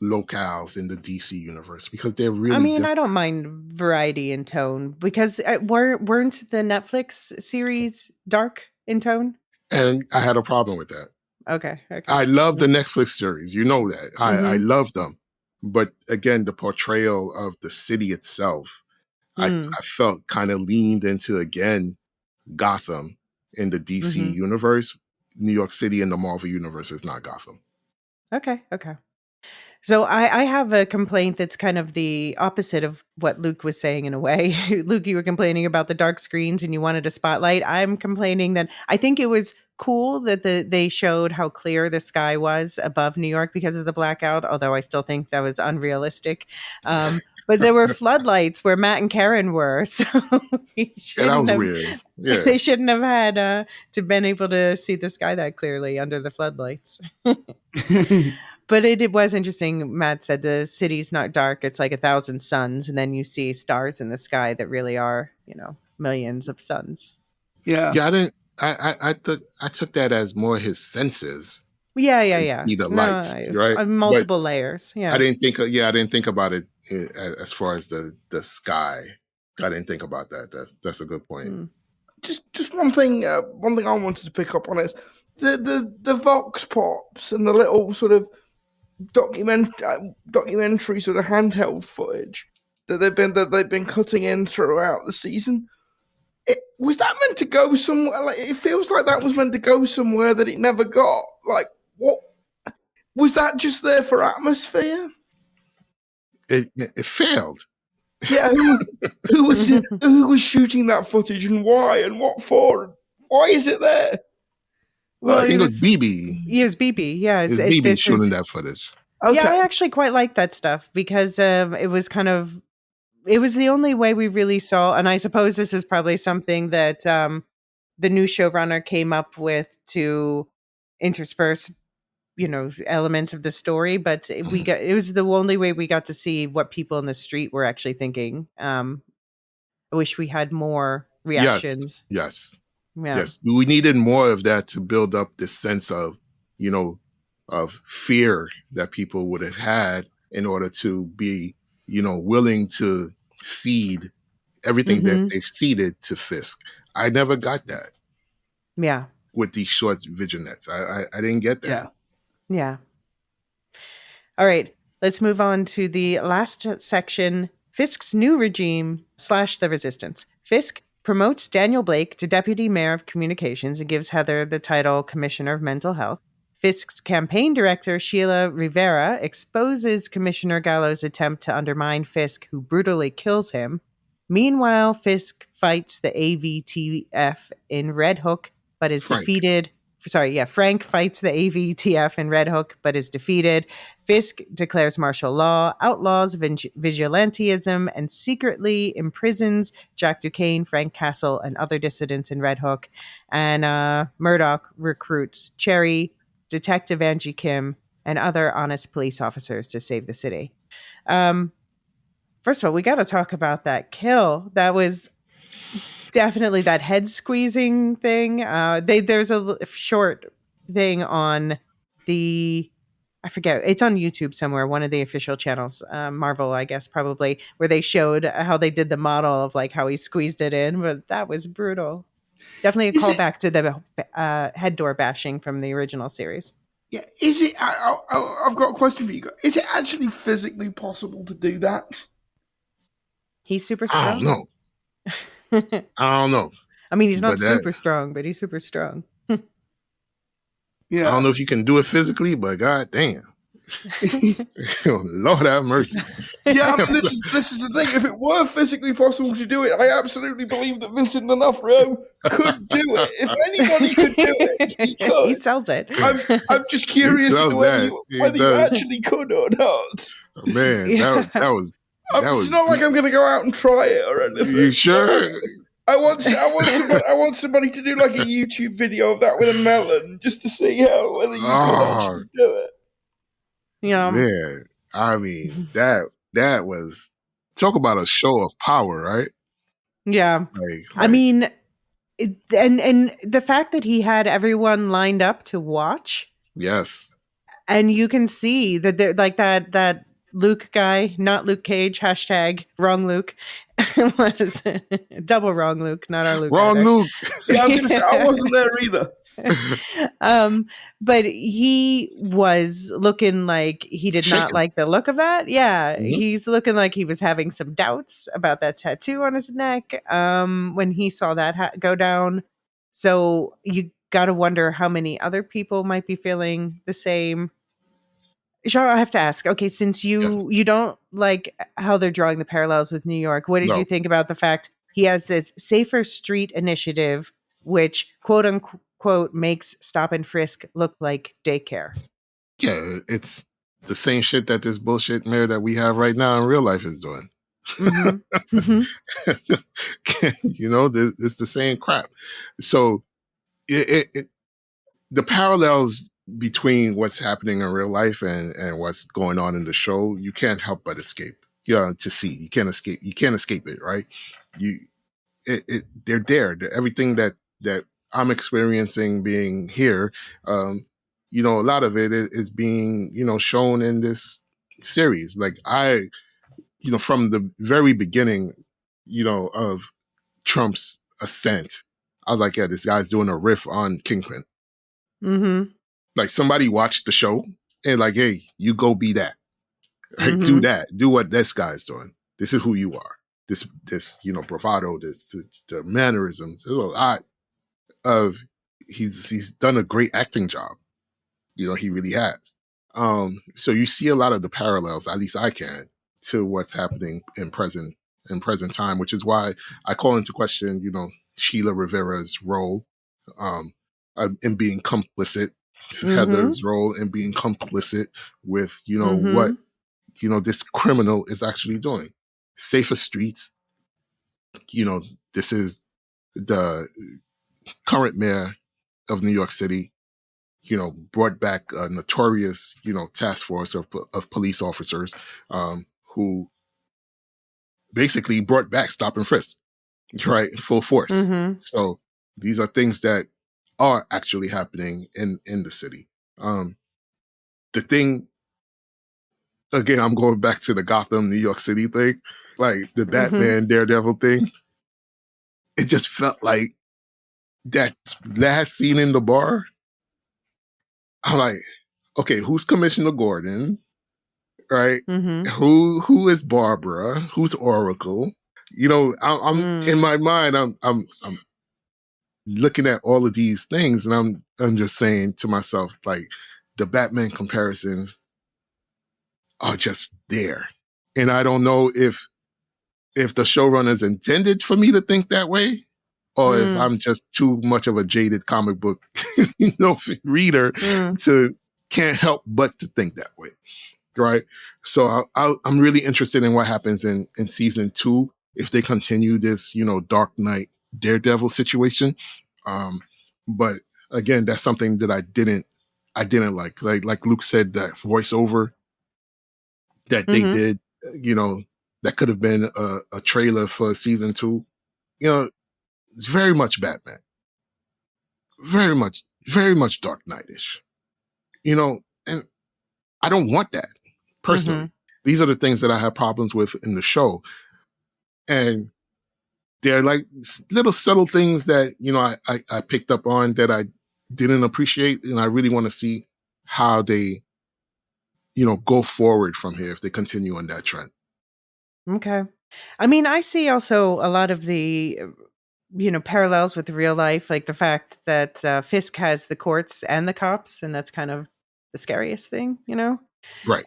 locales in the DC universe because they're really I mean, different. I don't mind variety in tone because weren't the Netflix series dark in tone? And I had a problem with that. Okay. I love the Netflix series. You know that. I love them. But again, the portrayal of the city itself, I felt kind of leaned into, again, Gotham in the DC universe. New York City in the Marvel universe is not Gotham. Okay. So I have a complaint that's kind of the opposite of what Luke was saying in a way. Luke, you were complaining about the dark screens and you wanted a spotlight. I'm complaining that I think it was cool that they showed how clear the sky was above New York because of the blackout, although I still think that was unrealistic. But there were floodlights where Matt and Karen were. So that was weird. Yeah. They shouldn't have had to been able to see the sky that clearly under the floodlights. But it was interesting. Matt said the city's not dark. It's like 1,000 suns. And then you see stars in the sky that really are, millions of suns. Yeah. Yeah, I took that as more his senses. Yeah. See the lights, right? Multiple layers. Yeah. I didn't think about it as far as the sky. I didn't think about that. That's a good point. Just one thing I wanted to pick up on is the vox pops and the little sort of documentary sort of handheld footage that they've been cutting in throughout the season. Was that meant to go somewhere? Like, it feels like that was meant to go somewhere that it never got. Like, what was that just there for atmosphere? It failed. Yeah, who was shooting that footage and why and what for? Why is it there? Well, I think it was BB. It was BB. Yeah, it's BB shooting that footage. Okay. Yeah, I actually quite like that stuff because it was the only way we really saw, and I suppose this was probably something that the new showrunner came up with to intersperse, elements of the story. But it was the only way we got to see what people in the street were actually thinking. I wish we had more reactions. Yes. Yeah. Yes. We needed more of that to build up this sense of, of fear that people would have had in order to be, willing to cede everything that they've ceded to Fisk. I never got that Yeah. with these short vignettes. I didn't get that. Yeah. Yeah. All right. Let's move on to the last section, Fisk's new regime / the resistance. Fisk promotes Daniel Blake to Deputy Mayor of Communications and gives Heather the title Commissioner of Mental Health. Fisk's campaign director, Sheila Rivera, exposes Commissioner Gallo's attempt to undermine Fisk, who brutally kills him. Meanwhile, Fisk fights the AVTF in Red Hook, but is defeated. Frank fights the AVTF in Red Hook, but is defeated. Fisk declares martial law, outlaws vigilantism, and secretly imprisons Jack Duquesne, Frank Castle, and other dissidents in Red Hook. And Murdoch recruits Cherry, Detective Angie Kim, and other honest police officers to save the city. First of all, we got to talk about that kill. That was definitely that head squeezing thing. There's a short thing on I forget, it's on YouTube somewhere, one of the official channels, Marvel, I guess, probably, where they showed how they did the model of like how he squeezed it in, but that was brutal. Definitely a callback to the head door bashing from the original series. Yeah, is it? I've got a question for you guys. Is it actually physically possible to do that? He's super strong. I don't know. I don't know. I mean, he's not super strong, but he's super strong. Yeah. I don't know if you can do it physically, but god damn. Lord have mercy. Yeah, I mean, this is the thing. If it were physically possible to do it, I absolutely believe that Vincent D'Onofrio could do it. If anybody could do it, he could. He sells it. I'm just curious whether you actually could or not. Man, that was. It's not like I'm going to go out and try it or anything. You sure? I want somebody to do like a YouTube video of that with a melon, just to see whether you could actually do it. Yeah, man. I mean, that was, talk about a show of power, right? Yeah. I mean, and the fact that he had everyone lined up to watch. Yes. And you can see that they're like that Luke guy, not Luke Cage, # wrong Luke, was double wrong Luke, not our Luke. Wrong either. Luke. Yeah, I'm gonna say I wasn't there either. But he was looking like he did not like the look of that. Yeah, he's looking like he was having some doubts about that tattoo on his neck when he saw that go down. So you got to wonder how many other people might be feeling the same. Jean, I have to ask, okay, since you don't like how they're drawing the parallels with New York, what did you think about the fact he has this Safer Street initiative, which quote unquote makes stop and frisk look like daycare? Yeah, it's the same shit that this bullshit mayor that we have right now in real life is doing. It's the same crap. So the parallels between what's happening in real life and what's going on in the show, you can't help but escape. To see. You can't escape it, right? They're there. Everything that I'm experiencing being here, a lot of it is being, shown in this series. Like from the very beginning, of Trump's ascent, I was like, yeah, this guy's doing a riff on Kingpin. Mm-hmm. Like somebody watched the show and like, hey, you go be that. Right? Do that. Do what this guy's doing. This is who you are. This bravado, the mannerisms. There's a lot of he's done a great acting job. He really has. So you see a lot of the parallels, at least I can, to what's happening in present time, which is why I call into question, Sheila Rivera's role in being complicit, Heather's role in being complicit with, what, this criminal is actually doing. Safer Streets, this is the current mayor of New York City, brought back a notorious, task force of police officers who basically brought back stop and frisk. right, full force. Mm-hmm. So these are things that are actually happening in the city. The thing, again, I'm going back to the Gotham, New York City thing, like the Batman Daredevil thing. It just felt like that last scene in the bar. I'm like, okay, who's Commissioner Gordon? Right? Mm-hmm. Who is Barbara? Who's Oracle? You know, I'm in my mind, I'm looking at all of these things, and I'm just saying to myself, like, the Batman comparisons are just there. And I don't know if the showrunners intended for me to think that way, or if I'm just too much of a jaded comic book, reader to can't help but to think that way. Right. So I'm really interested in what happens in season 2 if they continue this, Dark Knight Daredevil situation. But again, that's something that I didn't like. Like Luke said, that voiceover that they did, that could have been a trailer for season 2. It's very much Batman, very much Dark Knight-ish. And I don't want that personally. These are the things that I have problems with in the show. And they're like little subtle things that, I picked up on that I didn't appreciate. And I really want to see how they, go forward from here if they continue on that trend. Okay. I mean, I see also a lot of the, parallels with real life, like the fact that Fisk has the courts and the cops, and that's kind of the scariest thing, Right.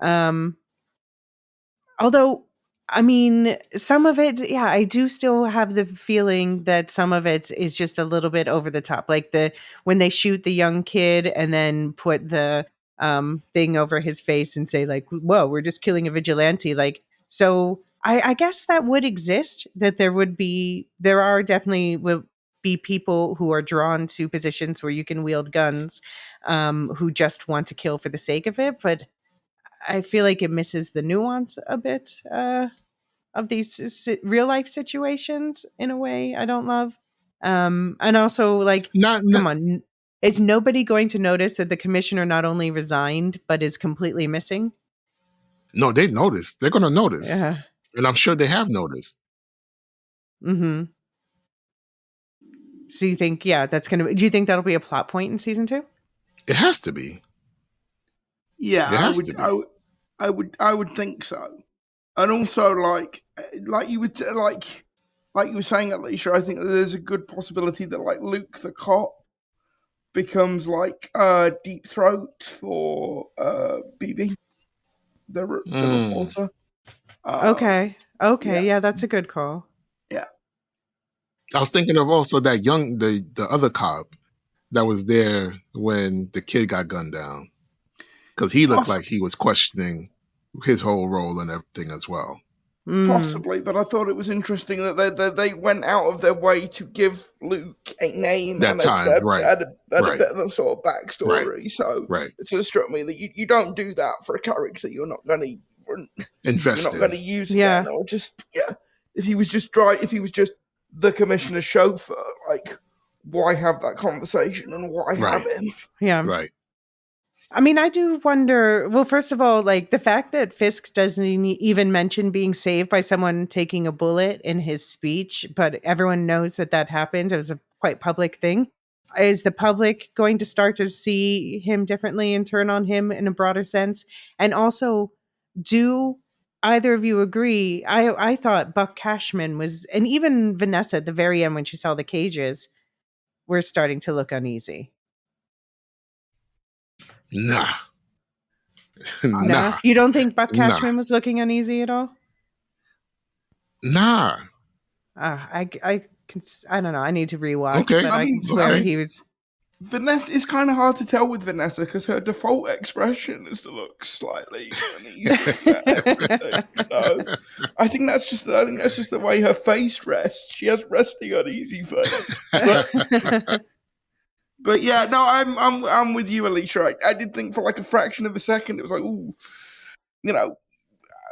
Although, I mean, some of it, yeah, I do still have the feeling that some of it is just a little bit over the top. Like when they shoot the young kid and then put the thing over his face and say, like, whoa, we're just killing a vigilante. Like, so I guess that would exist, that there are definitely will be people who are drawn to positions where you can wield guns, who just want to kill for the sake of it. But I feel like it misses the nuance a bit of these real life situations in a way I don't love. And also, like, come on, is nobody going to notice that the commissioner not only resigned but is completely missing? No, they notice. They're going to notice, Yeah. and I'm sure they have noticed. Mm-hmm. So you think, yeah, that's gonna? Do you think that'll be a plot point in season 2? It has to be. Yeah, It has to be. I would think so. And also, like you would like you were saying, Elysia, I think that there's a good possibility that like Luke the cop becomes like Deep Throat for BB, the reporter. Okay. Yeah, that's a good call. Yeah. I was thinking of also that the other cop that was there when the kid got gunned down, because he looked like he was questioning his whole role and everything as well. Possibly, but I thought it was interesting that they went out of their way to give Luke a name and a bit of a sort of backstory. Right. So it sort of struck me that you don't do that for a character you're not going to invest you're not going to use again, or just if he was just the commissioner's chauffeur, like, why have that conversation and why have him? Yeah. Right. I mean, I do wonder, well, first of all, like the fact that Fisk doesn't even mention being saved by someone taking a bullet in his speech, but everyone knows that happened. It was a quite public thing. Is the public going to start to see him differently and turn on him in a broader sense? And also, do either of you agree? I thought Buck Cashman was, and even Vanessa at the very end when she saw the cages, were starting to look uneasy. Nah. Nah. You don't think Buck Cashman was looking uneasy at all? Nah. I don't know. I need to rewatch. Okay. But I can swear he was. Vanessa, it's kind of hard to tell with Vanessa because her default expression is to look slightly uneasy. So I think that's just the way her face rests. She has resting uneasy face. But yeah, no, I'm with you, Elysia. I did think for like a fraction of a second it was like, ooh,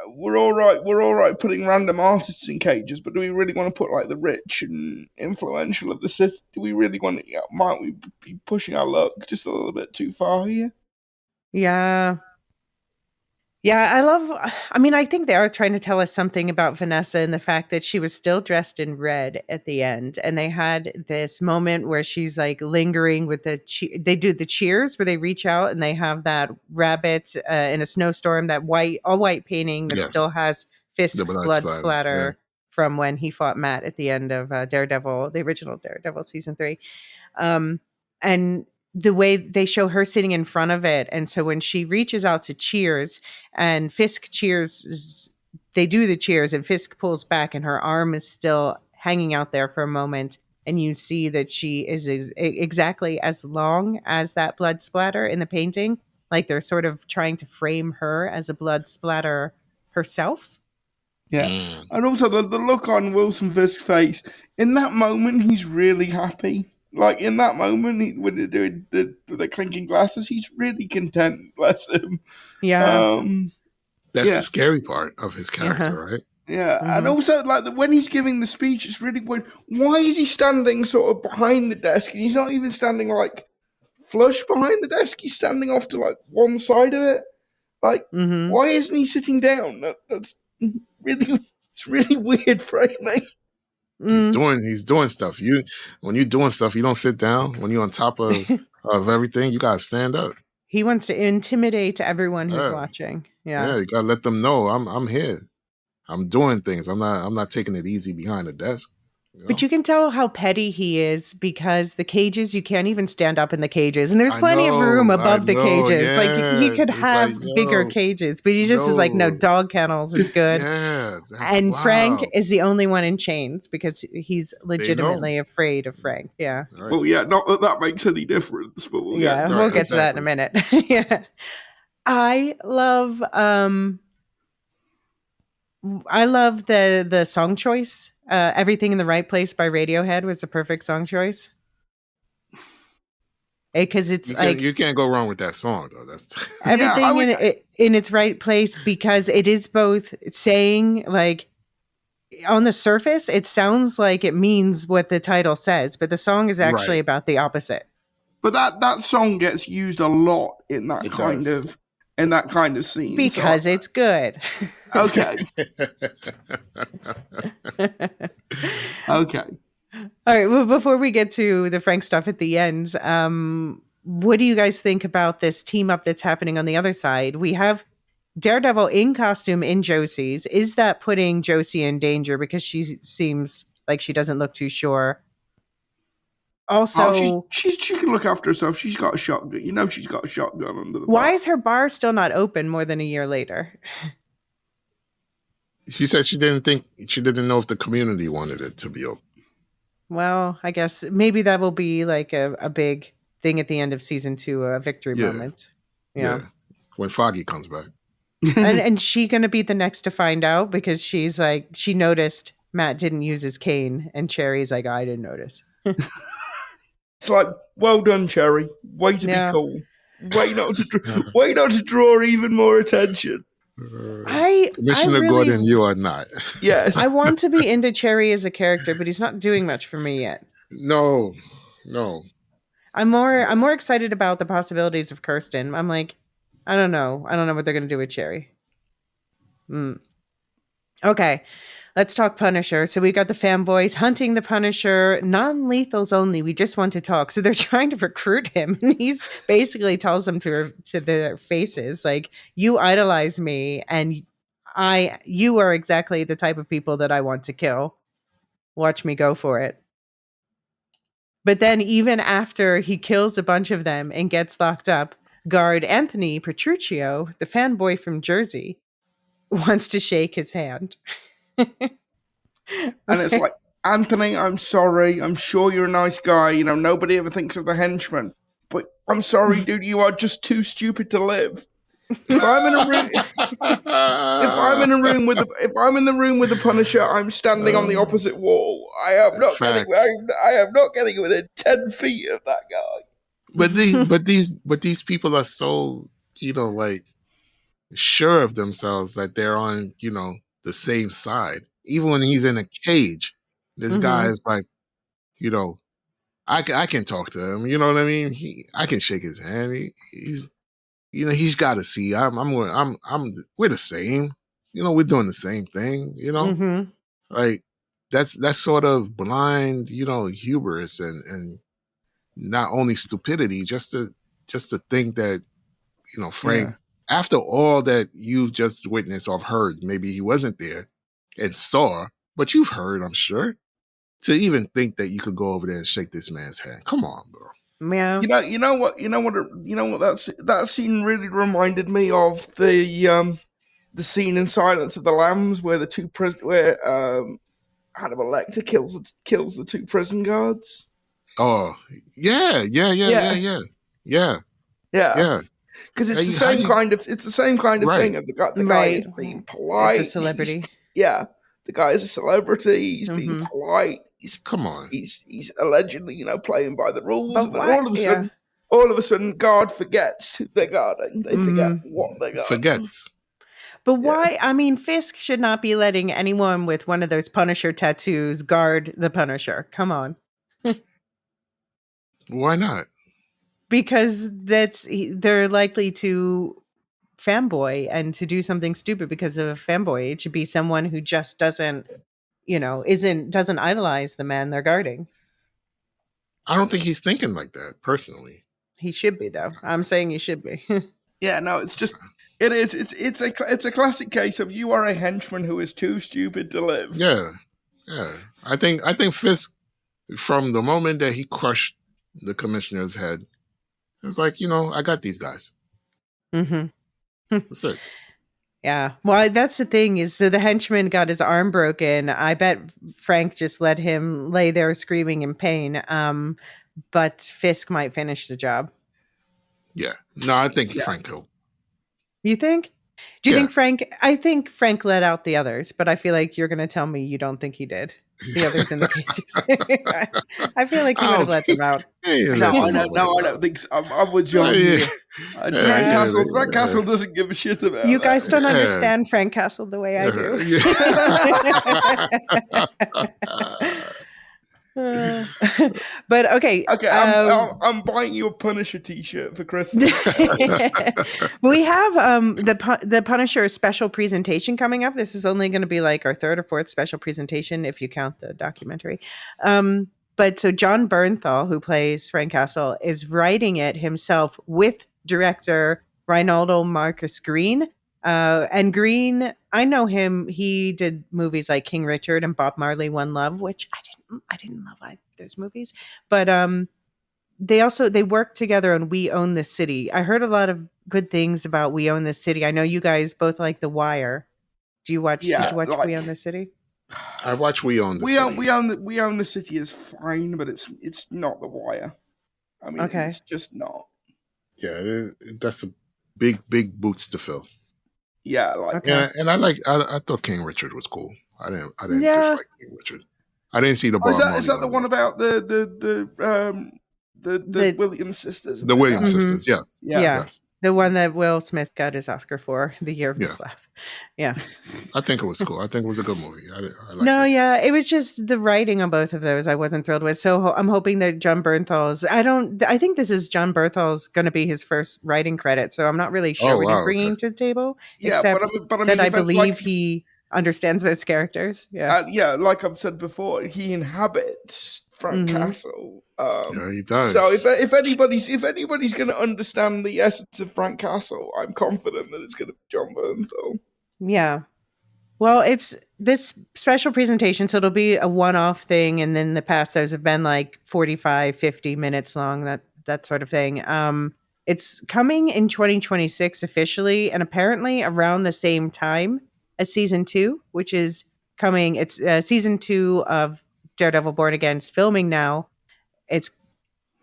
we're all right. We're all right putting random artists in cages, but do we really want to put like the rich and influential of the city? Do we really want to? Might we be pushing our luck just a little bit too far here? Yeah. I think they are trying to tell us something about Vanessa and the fact that she was still dressed in red at the end. And they had this moment where she's like lingering with they do the cheers where they reach out and they have that rabbit in a snowstorm, that all white painting that still has Fisk's blood splatter from when he fought Matt at the end of Daredevil, the original Daredevil season 3. And the way they show her sitting in front of it. And so when she reaches out to cheers and Fisk cheers, they do the cheers and Fisk pulls back and her arm is still hanging out there for a moment. And you see that she is exactly as long as that blood splatter in the painting. Like they're sort of trying to frame her as a blood splatter herself. Yeah. And also the look on Wilson Fisk's face, in that moment, he's really happy. Like in that moment, when they're doing the clinking glasses, he's really content. Bless him. Yeah, that's the scary part of his character, right? Yeah, and also like when he's giving the speech, it's really weird. Why is he standing sort of behind the desk, and he's not even standing like flush behind the desk? He's standing off to like one side of it. Like, why isn't he sitting down? That's really, it's really weird framing. He's doing stuff. When you're doing stuff, you don't sit down. When you're on top of everything, you gotta stand up. He wants to intimidate everyone who's watching. Yeah, you gotta let them know I'm here. I'm doing things. I'm not taking it easy behind the desk. You know? But you can tell how petty he is because the cages, you can't even stand up in the cages. And there's plenty of room above the cages. Yeah. Like he could have bigger cages, but he just is like, no, dog kennels is good. And wild. Frank is the only one in chains because he's legitimately afraid of Frank. Yeah. Right. Well, yeah, not that that makes any difference, but we'll get to that in a minute. Yeah. I love the song choice. Everything in the Right Place by Radiohead was the perfect song choice. Because it's you can't go wrong with that song though. That's everything in its right place because it is both saying like on the surface it sounds like it means what the title says, but the song is actually about the opposite. But that song gets used a lot in that kind of scene because it's good. Okay. Okay. All right. Well, before we get to the Frank stuff at the end, what do you guys think about this team up that's happening on the other side? We have Daredevil in costume in Josie's. Is that putting Josie in danger because she seems like she doesn't look too sure? Also, she can look after herself. She's got a shotgun. You know, she's got a shotgun under the bar. Why is her bar still not open more than a year later? She said she didn't know if the community wanted it to be open. Well, I guess maybe that will be like a big thing at the end of season 2, a victory moment. Yeah. When Foggy comes back. and she going to be the next to find out because she's like, she noticed Matt didn't use his cane and Cherry's like, I didn't notice. It's like, well done, Cherry. Way to be cool. Way not to draw even more attention. Commissioner Gordon, you are not. Yes. I want to be into Cherry as a character, but he's not doing much for me yet. No. I'm more excited about the possibilities of Kirsten. I'm like, I don't know what they're going to do with Cherry. Okay. Let's talk Punisher. So we got the fanboys hunting the Punisher, non-lethals only. We just want to talk. So they're trying to recruit him. And he's basically tells them to their faces, like, you idolize me and you are exactly the type of people that I want to kill. Watch me go for it. But then even after he kills a bunch of them and gets locked up, guard Anthony Petruccio, the fanboy from Jersey, wants to shake his hand. And it's like, Anthony, I'm sorry. I'm sure you're a nice guy. You know, nobody ever thinks of the henchman. But I'm sorry, dude, you are just too stupid to live. If I'm in the room with the Punisher, I'm standing on the opposite wall. I am not getting within 10 feet of that guy. But these people are so, like sure of themselves that they're on, the same side. Even when he's in a cage, this guy is like, I can talk to him. You know what I mean? I can shake his hand. He's got to see. We're the same. We're doing the same thing. Like that's sort of blind, hubris and not only stupidity, just to think that, Frank, after all that you just witnessed or heard, maybe he wasn't there and saw, but you've heard, I'm sure, to even think that you could go over there and shake this man's hand. Come on, bro. Yeah. That scene really reminded me of the scene in Silence of the Lambs where Hannibal Lecter kills the two prison guards. Oh, yeah. Because it's the same kind of thing. Of the guy is being polite. It's a celebrity. The guy is a celebrity. He's being polite. Come on. He's allegedly, playing by the rules. But And then all of a sudden, guard forgets who they're guarding. They forget what they're guarding. Forgets. But why? I mean, Fisk should not be letting anyone with one of those Punisher tattoos guard the Punisher. Come on. Why not? Because they're likely to fanboy and to do something stupid because of a fanboy. It should be someone who just doesn't idolize the man they're guarding. I don't think he's thinking like that, personally. He should be, though. I'm saying he should be. Yeah, no, it's a classic case of you are a henchman who is too stupid to live. Yeah. I think Fisk, from the moment that he crushed the commissioner's head, it was like, I got these guys. That's it. Yeah. Well, that's the thing is, so the henchman got his arm broken. I bet Frank just let him lay there screaming in pain. But Fisk might finish the job. Yeah. No, I think Frank killed. You think? Do you think Frank? I think Frank let out the others, but I feel like you're going to tell me you don't think he did. The others in the cages. I feel like he would have let them out. No, I don't think so. I'm with John here. Frank Castle doesn't give a shit about you guys don't understand Frank Castle the way I do. But okay. I'm buying you a Punisher t-shirt for Christmas. We have the Punisher special presentation coming up. This is only going to be like our third or fourth special presentation if you count the documentary. But so John Bernthal, who plays Frank Castle, is writing it himself with director Reinaldo Marcus Green. And Green, I know him. He did movies like King Richard and Bob Marley One Love, which I didn't love either of those movies. But they worked together on We Own This City. I heard a lot of good things about We Own This City. I know you guys both like The Wire. Did you watch We Own This City? I watched We Own This City. We Own the City is fine, but it's not The Wire. I mean, it's just not. Yeah, that's a big boots to fill. Yeah, and I thought King Richard was cool. I didn't dislike King Richard. I didn't see the Bob Marley. Is that the one about the Williams sisters? The Williams sisters, yes. Yeah. Yes. The one that Will Smith got his Oscar for, The Year of the Slap. Yeah. I think it was cool. I think it was a good movie. It was just the writing on both of those I wasn't thrilled with. So I'm hoping that John Bernthal's, I think this is John Bernthal's going to be his first writing credit. So I'm not really sure what he's bringing to the table. Except that I believe he understands those characters. Yeah. Like I've said before, he inhabits Frank Castle. Yeah, he does. So if anybody's going to understand the essence of Frank Castle, I'm confident that it's going to be John Bernthal. Yeah. Well, it's this special presentation, so it'll be a one-off thing, and then in the past those have been like 45, 50 minutes long, that sort of thing. It's coming in 2026 officially, and apparently around the same time as season 2, which is coming. It's season 2 of Daredevil Born Again's filming now. It's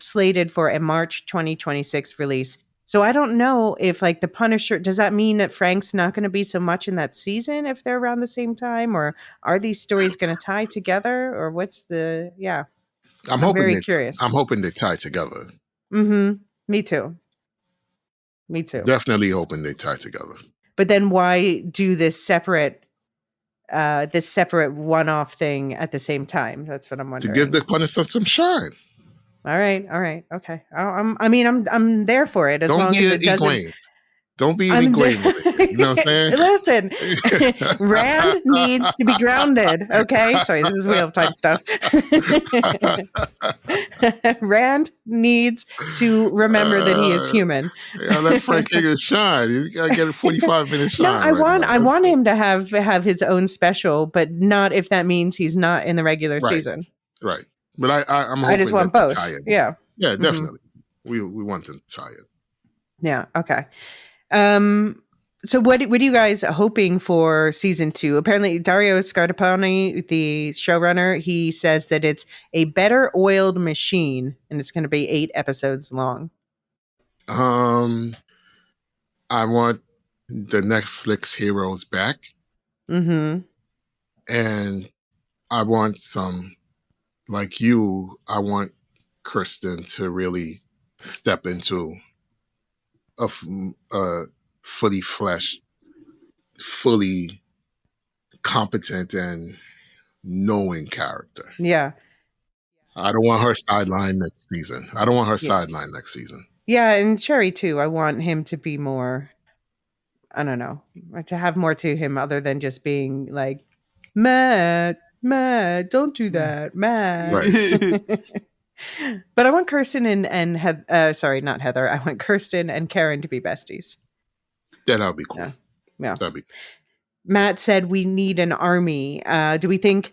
slated for a March 2026 release. So I don't know if like the Punisher, does that mean that Frank's not going to be so much in that season if they're around the same time, or are these stories going to tie together, or what's the, I'm very curious. I'm hoping they tie together. Me too. Definitely hoping they tie together. But then why do this separate one-off thing at the same time? That's what I'm To wondering. give the Punisher some shine. All right, okay. I'm there for it as Don't long be as an it doesn't. Egwene. Don't be an I'm Egwene with it. You know what I'm saying? Listen, Rand needs to be grounded. Okay, sorry, this is Wheel of Time stuff. Rand needs to remember that he is human. Yeah, let Frank Higgins shine. You gotta get a 45-minute shine. No, I right want him to have his own special, but not if that means he's not in the regular Right. season. Right. But I'm hoping I just want that both. tie in. Yeah. Yeah, Mhm. definitely. We want them to tie in. Yeah. Okay. So what are you guys hoping for season 2? Apparently, Dario Scartapani, the showrunner, he says that it's a better oiled machine, and it's going to be 8 episodes long. I want the Netflix heroes back, Mm-hmm. and I want some, like you, I want Kristen to really step into a fully fleshed, fully competent and knowing character. Yeah. I don't want her sideline next season. Yeah, and Cherry too. I want him to be more, I don't know, to have more to him other than just being like, Matt, don't do that, Matt. Right. But I want Kirsten and sorry, not Heather. I want Kirsten and Karen to be besties. Yeah, that would be cool. Yeah. That'd be. Matt said we need an army. Do we think?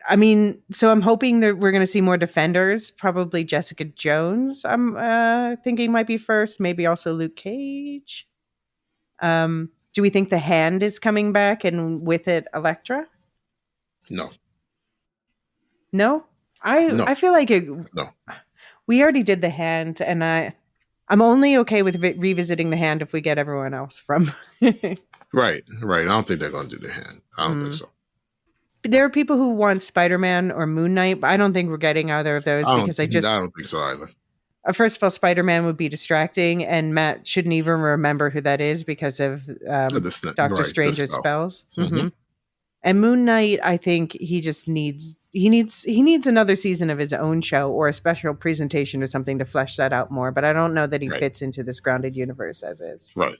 I mean, so I'm hoping that we're going to see more defenders. Probably Jessica Jones. I'm thinking might be first. Maybe also Luke Cage. Do we think the Hand is coming back and with it Elektra? No. No. I feel like No. We already did the Hand, and I'm only okay with revisiting the Hand if we get everyone else from. Right. I don't think they're going to do the Hand. I don't think so. There are people who want Spider-Man or Moon Knight, but I don't think we're getting either of those because I don't think so either. First of all, Spider-Man would be distracting, and Matt shouldn't even remember who that is because of Doctor Strange's spells. Mm-hmm. And Moon Knight, I think he just needs another season of his own show or a special presentation or something to flesh that out more. But I don't know that he fits into this grounded universe as is. Right.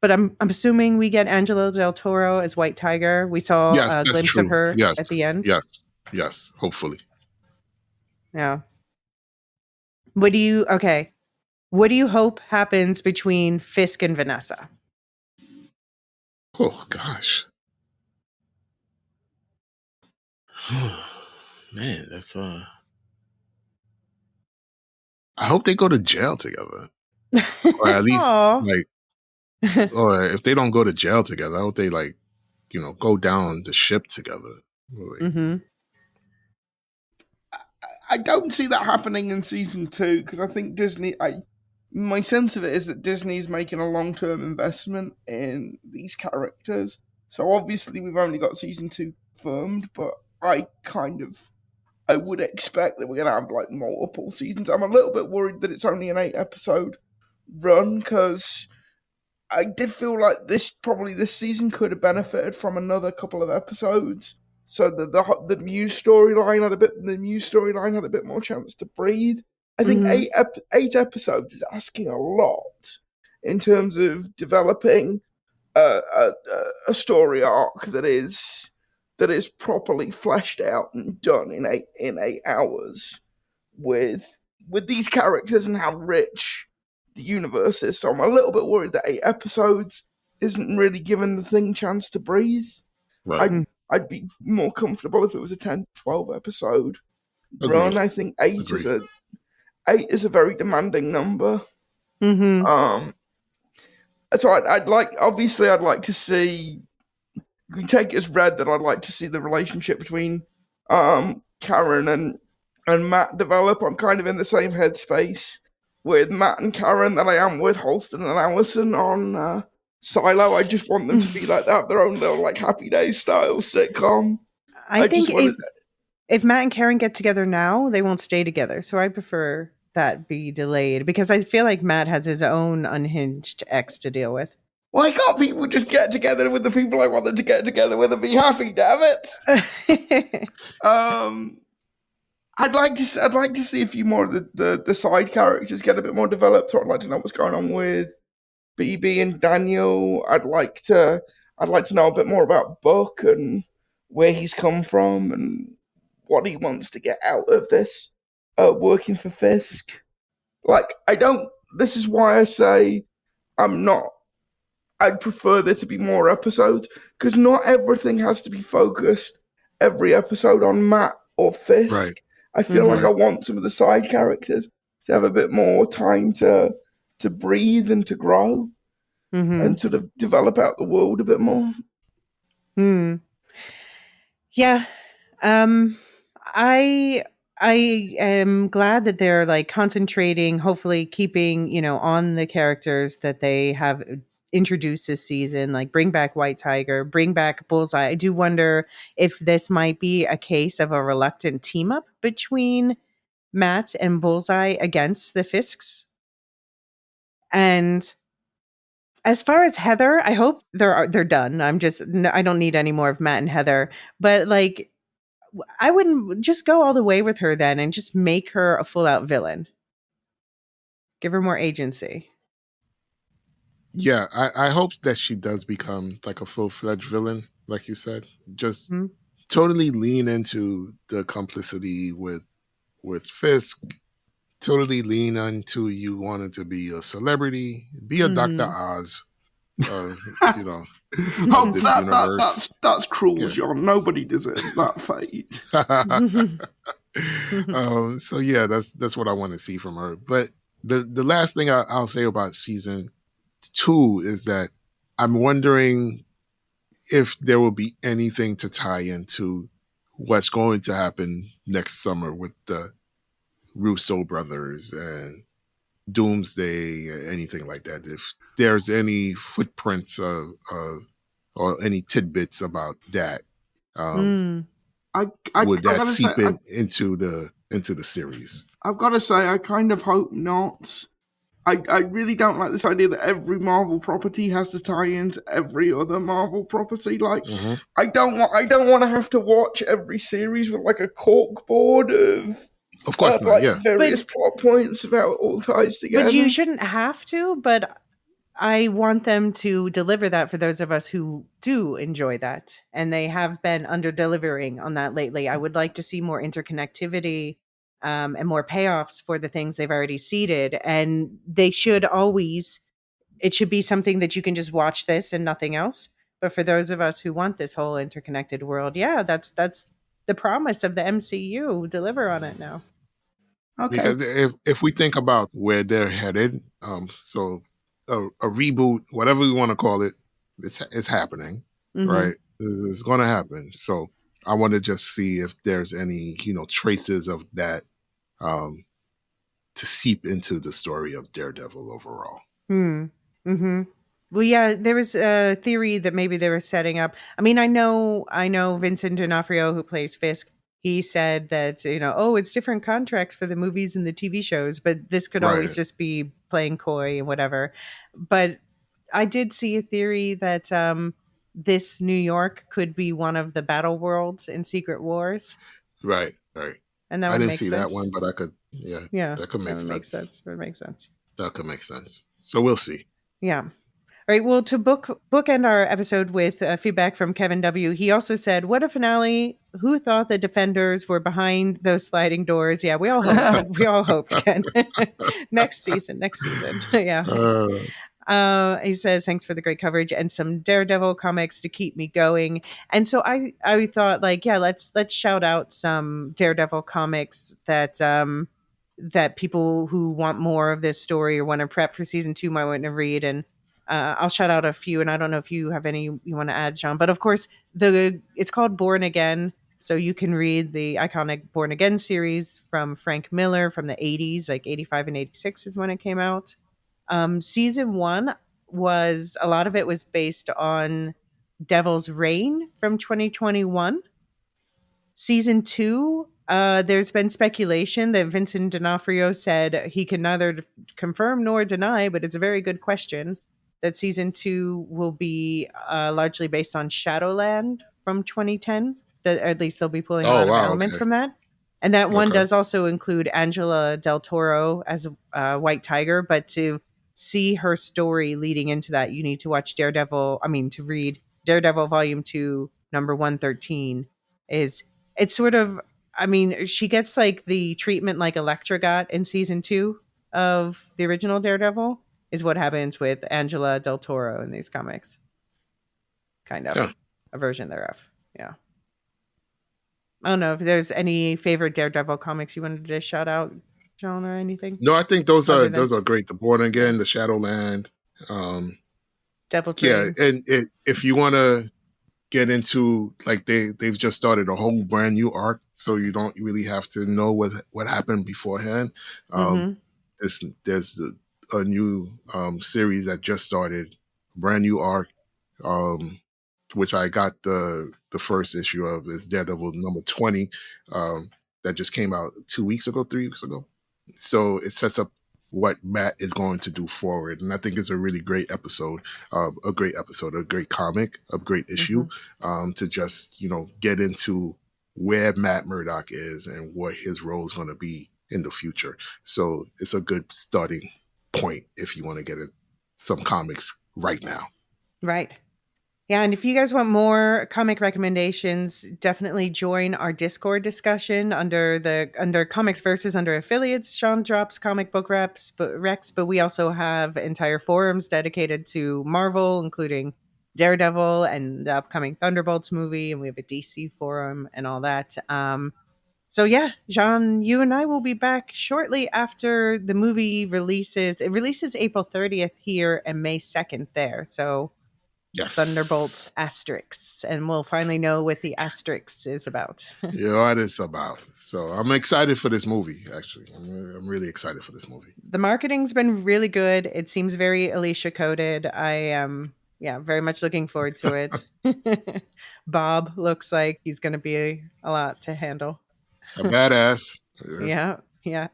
But I'm assuming we get Angela Del Toro as White Tiger. We saw a glimpse of her at the end. Yes. Hopefully. Yeah. What do you hope happens between Fisk and Vanessa? Oh gosh. Man, that's I hope they go to jail together. Or at least or if they don't go to jail together, I hope they go down the ship together. Mm-hmm. I don't see that happening in season 2 because I think Disney. My sense of it is that Disney is making a long-term investment in these characters. So obviously we've only got season 2 confirmed, but I would expect that we're going to have multiple seasons. I'm a little bit worried that it's only an 8-episode run because I did feel like this season could have benefited from another couple of episodes. So the Muse storyline had a bit more chance to breathe. I think 8 episodes is asking a lot in terms of developing a story arc that is properly fleshed out and done in 8 hours with these characters and how rich the universe is. So I'm a little bit worried that 8 episodes isn't really giving the thing chance to breathe. Right. I'd be more comfortable if it was a 10, 12 episode run. I think 8 is a very demanding number. Mm-hmm. So I'd like to see. We take it as read that I'd like to see the relationship between Karen and Matt develop. I'm kind of in the same headspace with Matt and Karen that I am with Holston and Allison on Silo. I just want them to be like that, their own little Happy Days style sitcom. I think if Matt and Karen get together now, they won't stay together. So I prefer that be delayed because I feel like Matt has his own unhinged ex to deal with. Why can't people just get together with the people I want them to get together with and be happy? Damn it! I'd like to see a few more of the side characters get a bit more developed. So I'd like to know what's going on with BB and Daniel. I'd like to know a bit more about Buck and where he's come from and what he wants to get out of this working for Fisk. Like, this is why I say I'd prefer there to be more episodes, because not everything has to be focused every episode on Matt or Fisk. Right. I feel like I want some of the side characters to have a bit more time to breathe and to grow and sort of develop out the world a bit more. Yeah. I am glad that they're like concentrating, hopefully keeping, on the characters that they have introduced this season, like bring back White Tiger, bring back Bullseye. I do wonder if this might be a case of a reluctant team up between Matt and Bullseye against the Fisks. And as far as Heather, I hope they're done. I don't need any more of Matt and Heather, but like, I wouldn't just go all the way with her then and just make her a full out villain. Give her more agency. Yeah, I hope that she does become like a full-fledged villain, like you said. Just totally lean into the complicity with Fisk. Totally lean into you wanted to be a celebrity, be a Dr. Oz. That's cruel, John. Nobody deserves that fate. So yeah, that's what I want to see from her. But the last thing I'll say about season 2 is that I'm wondering if there will be anything to tie into what's going to happen next summer with the Russo brothers and Doomsday, anything like that. If there's any footprints or any tidbits about that, would that seep into the series? I've got to say, I kind of hope not. I really don't like this idea that every Marvel property has to tie into every other Marvel property. Like, I don't want to have to watch every series with like a cork board of course not, yeah. various plot points about all ties together. But you shouldn't have to, but I want them to deliver that for those of us who do enjoy that. And they have been under-delivering on that lately. I would like to see more interconnectivity and more payoffs for the things they've already seeded. And it should be something that you can just watch this and nothing else. But for those of us who want this whole interconnected world, yeah, that's the promise of the MCU. Deliver on it now. Okay. Because if we think about where they're headed, so a reboot, whatever we want to call it, it's happening, right? It's going to happen. So I want to just see if there's any, traces of that to seep into the story of Daredevil overall. Well, yeah, there was a theory that maybe they were setting up. I mean, I know Vincent D'Onofrio, who plays Fisk. He said that, it's different contracts for the movies and the TV shows, but this could always just be playing coy and whatever. But I did see a theory that this New York could be one of the battle worlds in Secret Wars. Right. And that I would didn't make see sense. that one, but I could, that could make sense. That would make sense. That could make sense. So we'll see. Yeah. All right. Well, to bookend our episode with feedback from Kevin W., he also said, "What a finale! Who thought the Defenders were behind those sliding doors?" Yeah, we all hoped. We all hoped, Ken. Next season. Yeah. He says, "Thanks for the great coverage and some Daredevil comics to keep me going." And so I thought, like, yeah, let's shout out some Daredevil comics that that people who want more of this story or want to prep for season 2 might want to read. And I'll shout out a few, and I don't know if you have any you want to add, Sean. But of course, it's called Born Again, so you can read the iconic Born Again series from Frank Miller from the 80s, like 85 and 86 is when it came out. Season 1 was, a lot of it was based on Devil's Reign from 2021. Season 2, there's been speculation that Vincent D'Onofrio said he can neither confirm nor deny, but it's a very good question, that season 2 will be largely based on Shadowland from 2010. That at least they'll be pulling a Oh lot of wow, elements okay. from that. And that one Okay. does also include Angela Del Toro as White Tiger, but to see her story leading into that, you need to watch to read Daredevil Volume 2, number 113. It's sort of, she gets like the treatment like Elektra got in season 2 of the original Daredevil, is what happens with Angela Del Toro in these comics. Kind of Yeah. a version thereof. Yeah. I don't know if there's any favorite Daredevil comics you wanted to shout out, John, or anything. No, I think those Other are than- great. The Born Again, the Shadowland. Devil Yeah, Train. and if you want to get into, like, they've just started a whole brand new arc, so you don't really have to know what happened beforehand. There's a new series that just started, brand new arc, which I got the first issue of, is Daredevil number 20, that just came out 3 weeks ago. So it sets up what Matt is going to do forward, and I think it's a really great episode, a great comic, a great issue, to just get into where Matt Murdock is and what his role is going to be in the future. So it's a good starting point if you want to get in some comics right now. Right. Yeah, and if you guys want more comic recommendations, definitely join our Discord discussion under Comics Versus under affiliates. Sean drops comic book recs, but we also have entire forums dedicated to Marvel, including Daredevil and the upcoming Thunderbolts movie, and we have a DC forum and all that. So yeah, Jean, you and I will be back shortly after the movie releases. It releases April 30th here and May 2nd there. So Yes. Thunderbolts asterisks, and we'll finally know what the asterisk is about. What it's about. So I'm excited for this movie, actually. I'm really excited for this movie. The marketing's been really good. It seems very Elysia coded. I am very much looking forward to it. Bob looks like he's going to be a lot to handle. A badass. Yeah.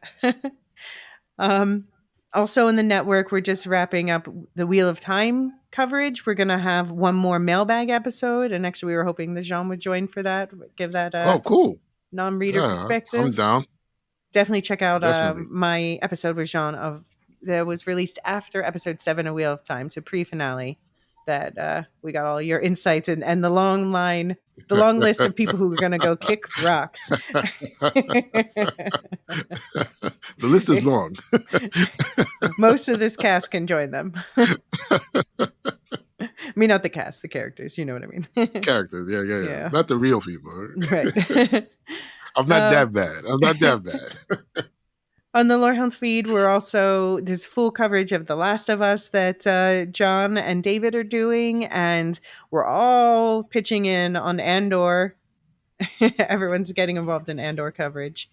Also in the network, we're just wrapping up the Wheel of Time coverage. We're going to have one more mailbag episode. And actually, we were hoping that Jean would join for that. Give that cool non-reader perspective. I'm down. Definitely check out my episode with Jean that was released after episode 7 of Wheel of Time, so pre-finale, that we got all your insights and the long list of people who are going to go kick rocks. The list is long. Most of this cast can join them. I mean, not the cast, the characters. You know what I mean? Characters, yeah. Not the real people. Right. I'm not that bad. On the Lorehounds feed, there's full coverage of The Last of Us that John and David are doing, and we're all pitching in on Andor. Everyone's getting involved in Andor coverage.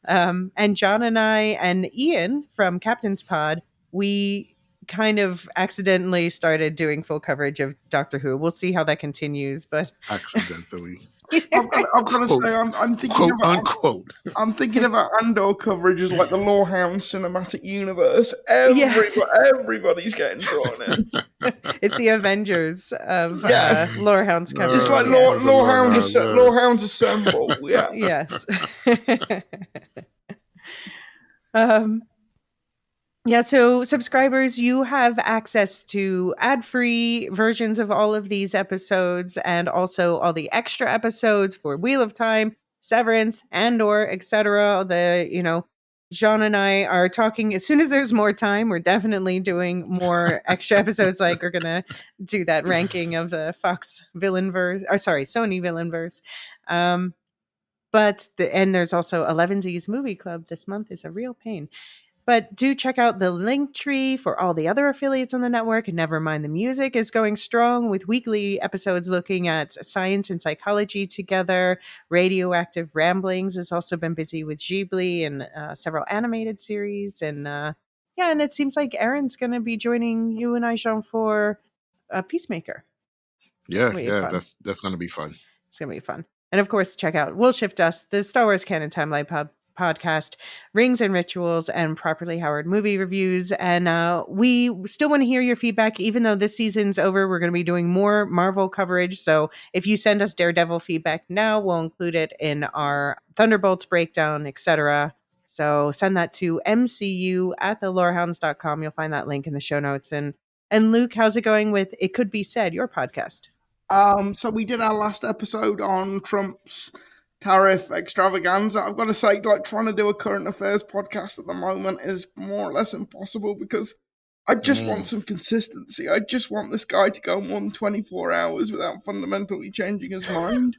And John and I and Ian from Captain's Pod, we kind of accidentally started doing full coverage of Doctor Who. We'll see how that continues, but accidentally. I've got to say, I'm thinking quote about, unquote. I'm thinking about Andor coverage as like the Lorehounds cinematic universe. Everybody's getting drawn in. It's the Avengers of Lorehounds coverage. It's like Lorehounds assemble. Yeah. Yes. So subscribers, you have access to ad-free versions of all of these episodes and also all the extra episodes for Wheel of Time, Severance, Andor, etc. Jean and I are talking as soon as there's more time. We're definitely doing more extra episodes. Like we're gonna do that ranking of the Fox villainverse, Sony villainverse. And there's also 11Z's Movie Club this month is a real pain. But do check out the link tree for all the other affiliates on the network. And never mind, the music is going strong with weekly episodes looking at science and psychology together. Radioactive Ramblings has also been busy with Ghibli and several animated series. And and it seems like Aaron's going to be joining you and I, Jean, for Peacemaker. Yeah, that's going to be fun. It's going to be fun. And of course, check out We'll Shift Us, the Star Wars Canon Timeline Pub. podcast, Rings and Rituals, and Properly Howard movie reviews. And we still want to hear your feedback. Even though this season's over, we're going to be doing more Marvel coverage. So if you send us Daredevil feedback now, we'll include it in our Thunderbolts breakdown, etc. So send that to mcu@thelorehounds.com. You'll find that link in the show notes. And Luke, how's it going with It Could Be Said, your podcast? So we did our last episode on Trump's tariff extravaganza. I've got to say, like, trying to do a current affairs podcast at the moment is more or less impossible because I just want some consistency. I just want this guy to go more than 24 hours without fundamentally changing his mind.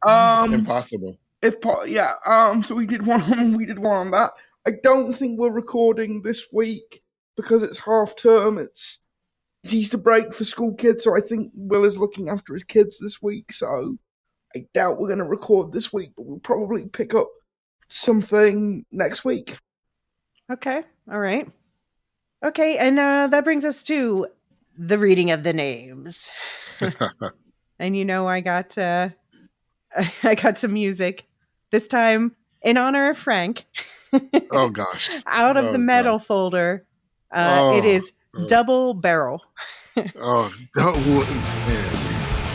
Impossible. So we did one on that. I don't think we're recording this week because it's half term. It's Easter break for school kids, so I think Will is looking after his kids this week, so I doubt we're going to record this week, but we'll probably pick up something next week. Okay. All right. Okay. And that brings us to the reading of the names. And I got some music this time in honor of Frank. Oh gosh. Out of the metal folder. It is Double Barrel. Man.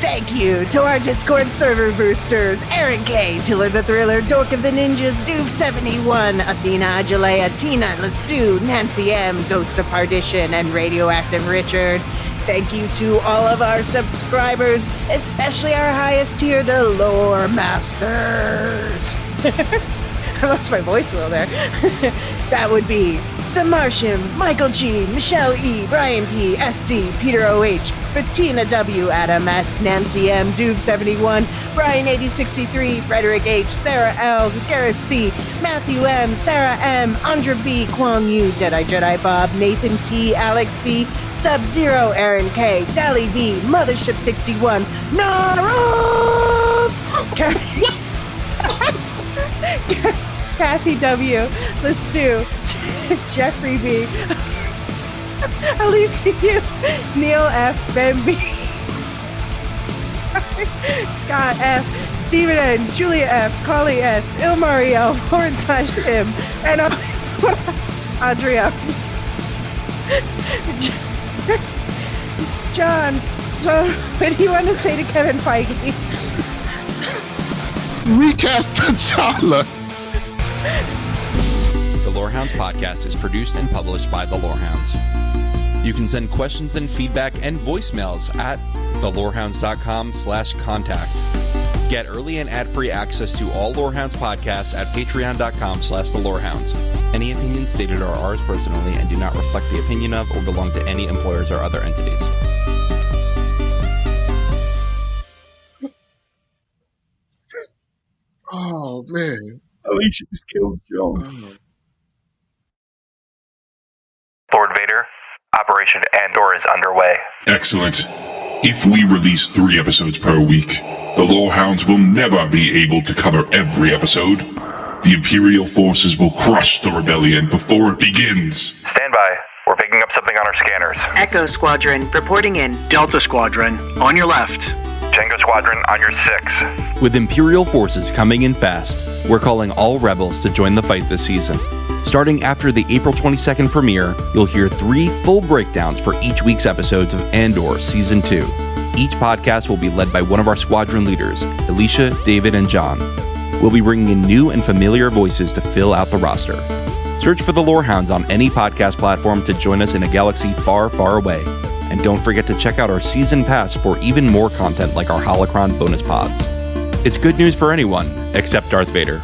Thank you to our Discord server boosters, Aaron K, Tiller the Thriller, Dork of the Ninjas, Doof71, Athena Ajalea, Tina, Lestu, Nancy M, Ghost of Perdition, and Radioactive Richard. Thank you to all of our subscribers, especially our highest tier, the Lore Masters. I lost my voice a little there. That would be The Martian, Michael G, Michelle E, Brian P, SC, Peter OH, Bettina W, Adam S, Nancy M, Doob71, Brian 8063, Frederick H, Sarah L, Gareth C, Matthew M, Sarah M, Andra B, Kwang Yu, Jedi Bob, Nathan T, Alex B, Sub-Zero, Aaron K, Dally B, Mothership 61, Naros, Kathy W, Lestu, Jeffrey B, Elysia U, Neil F, Ben B, Scott F, Stephen N, Julia F, Collie S, Ilmariel, /him, and always last, Andrea. John, what do you want to say to Kevin Feige? Recast T'Challa. The Lorehounds podcast is produced and published by The Lorehounds. You can send questions and feedback and voicemails at thelorehounds.com/contact. Get early and ad-free access to all Lorehounds podcasts at patreon.com/thelorehounds. Any opinions stated are ours personally and do not reflect the opinion of or belong to any employers or other entities. Oh, man. Elysia just killed John. Lord Vader, Operation Andor is underway. Excellent. If we release 3 episodes per week, the Lorehounds will never be able to cover every episode. The Imperial forces will crush the rebellion before it begins. Stand by. We're picking up something on our scanners. Echo Squadron, reporting in. Delta Squadron, on your left. Tango Squadron on your 6. With Imperial forces coming in fast, we're calling all rebels to join the fight this season. Starting after the April 22nd premiere, you'll hear 3 full breakdowns for each week's episodes of Andor Season 2. Each podcast will be led by one of our squadron leaders, Elysia, David, and John. We'll be bringing in new and familiar voices to fill out the roster. Search for the Lorehounds on any podcast platform to join us in a galaxy far, far away. And don't forget to check out our season pass for even more content like our Holocron bonus pods. It's good news for anyone except Darth Vader.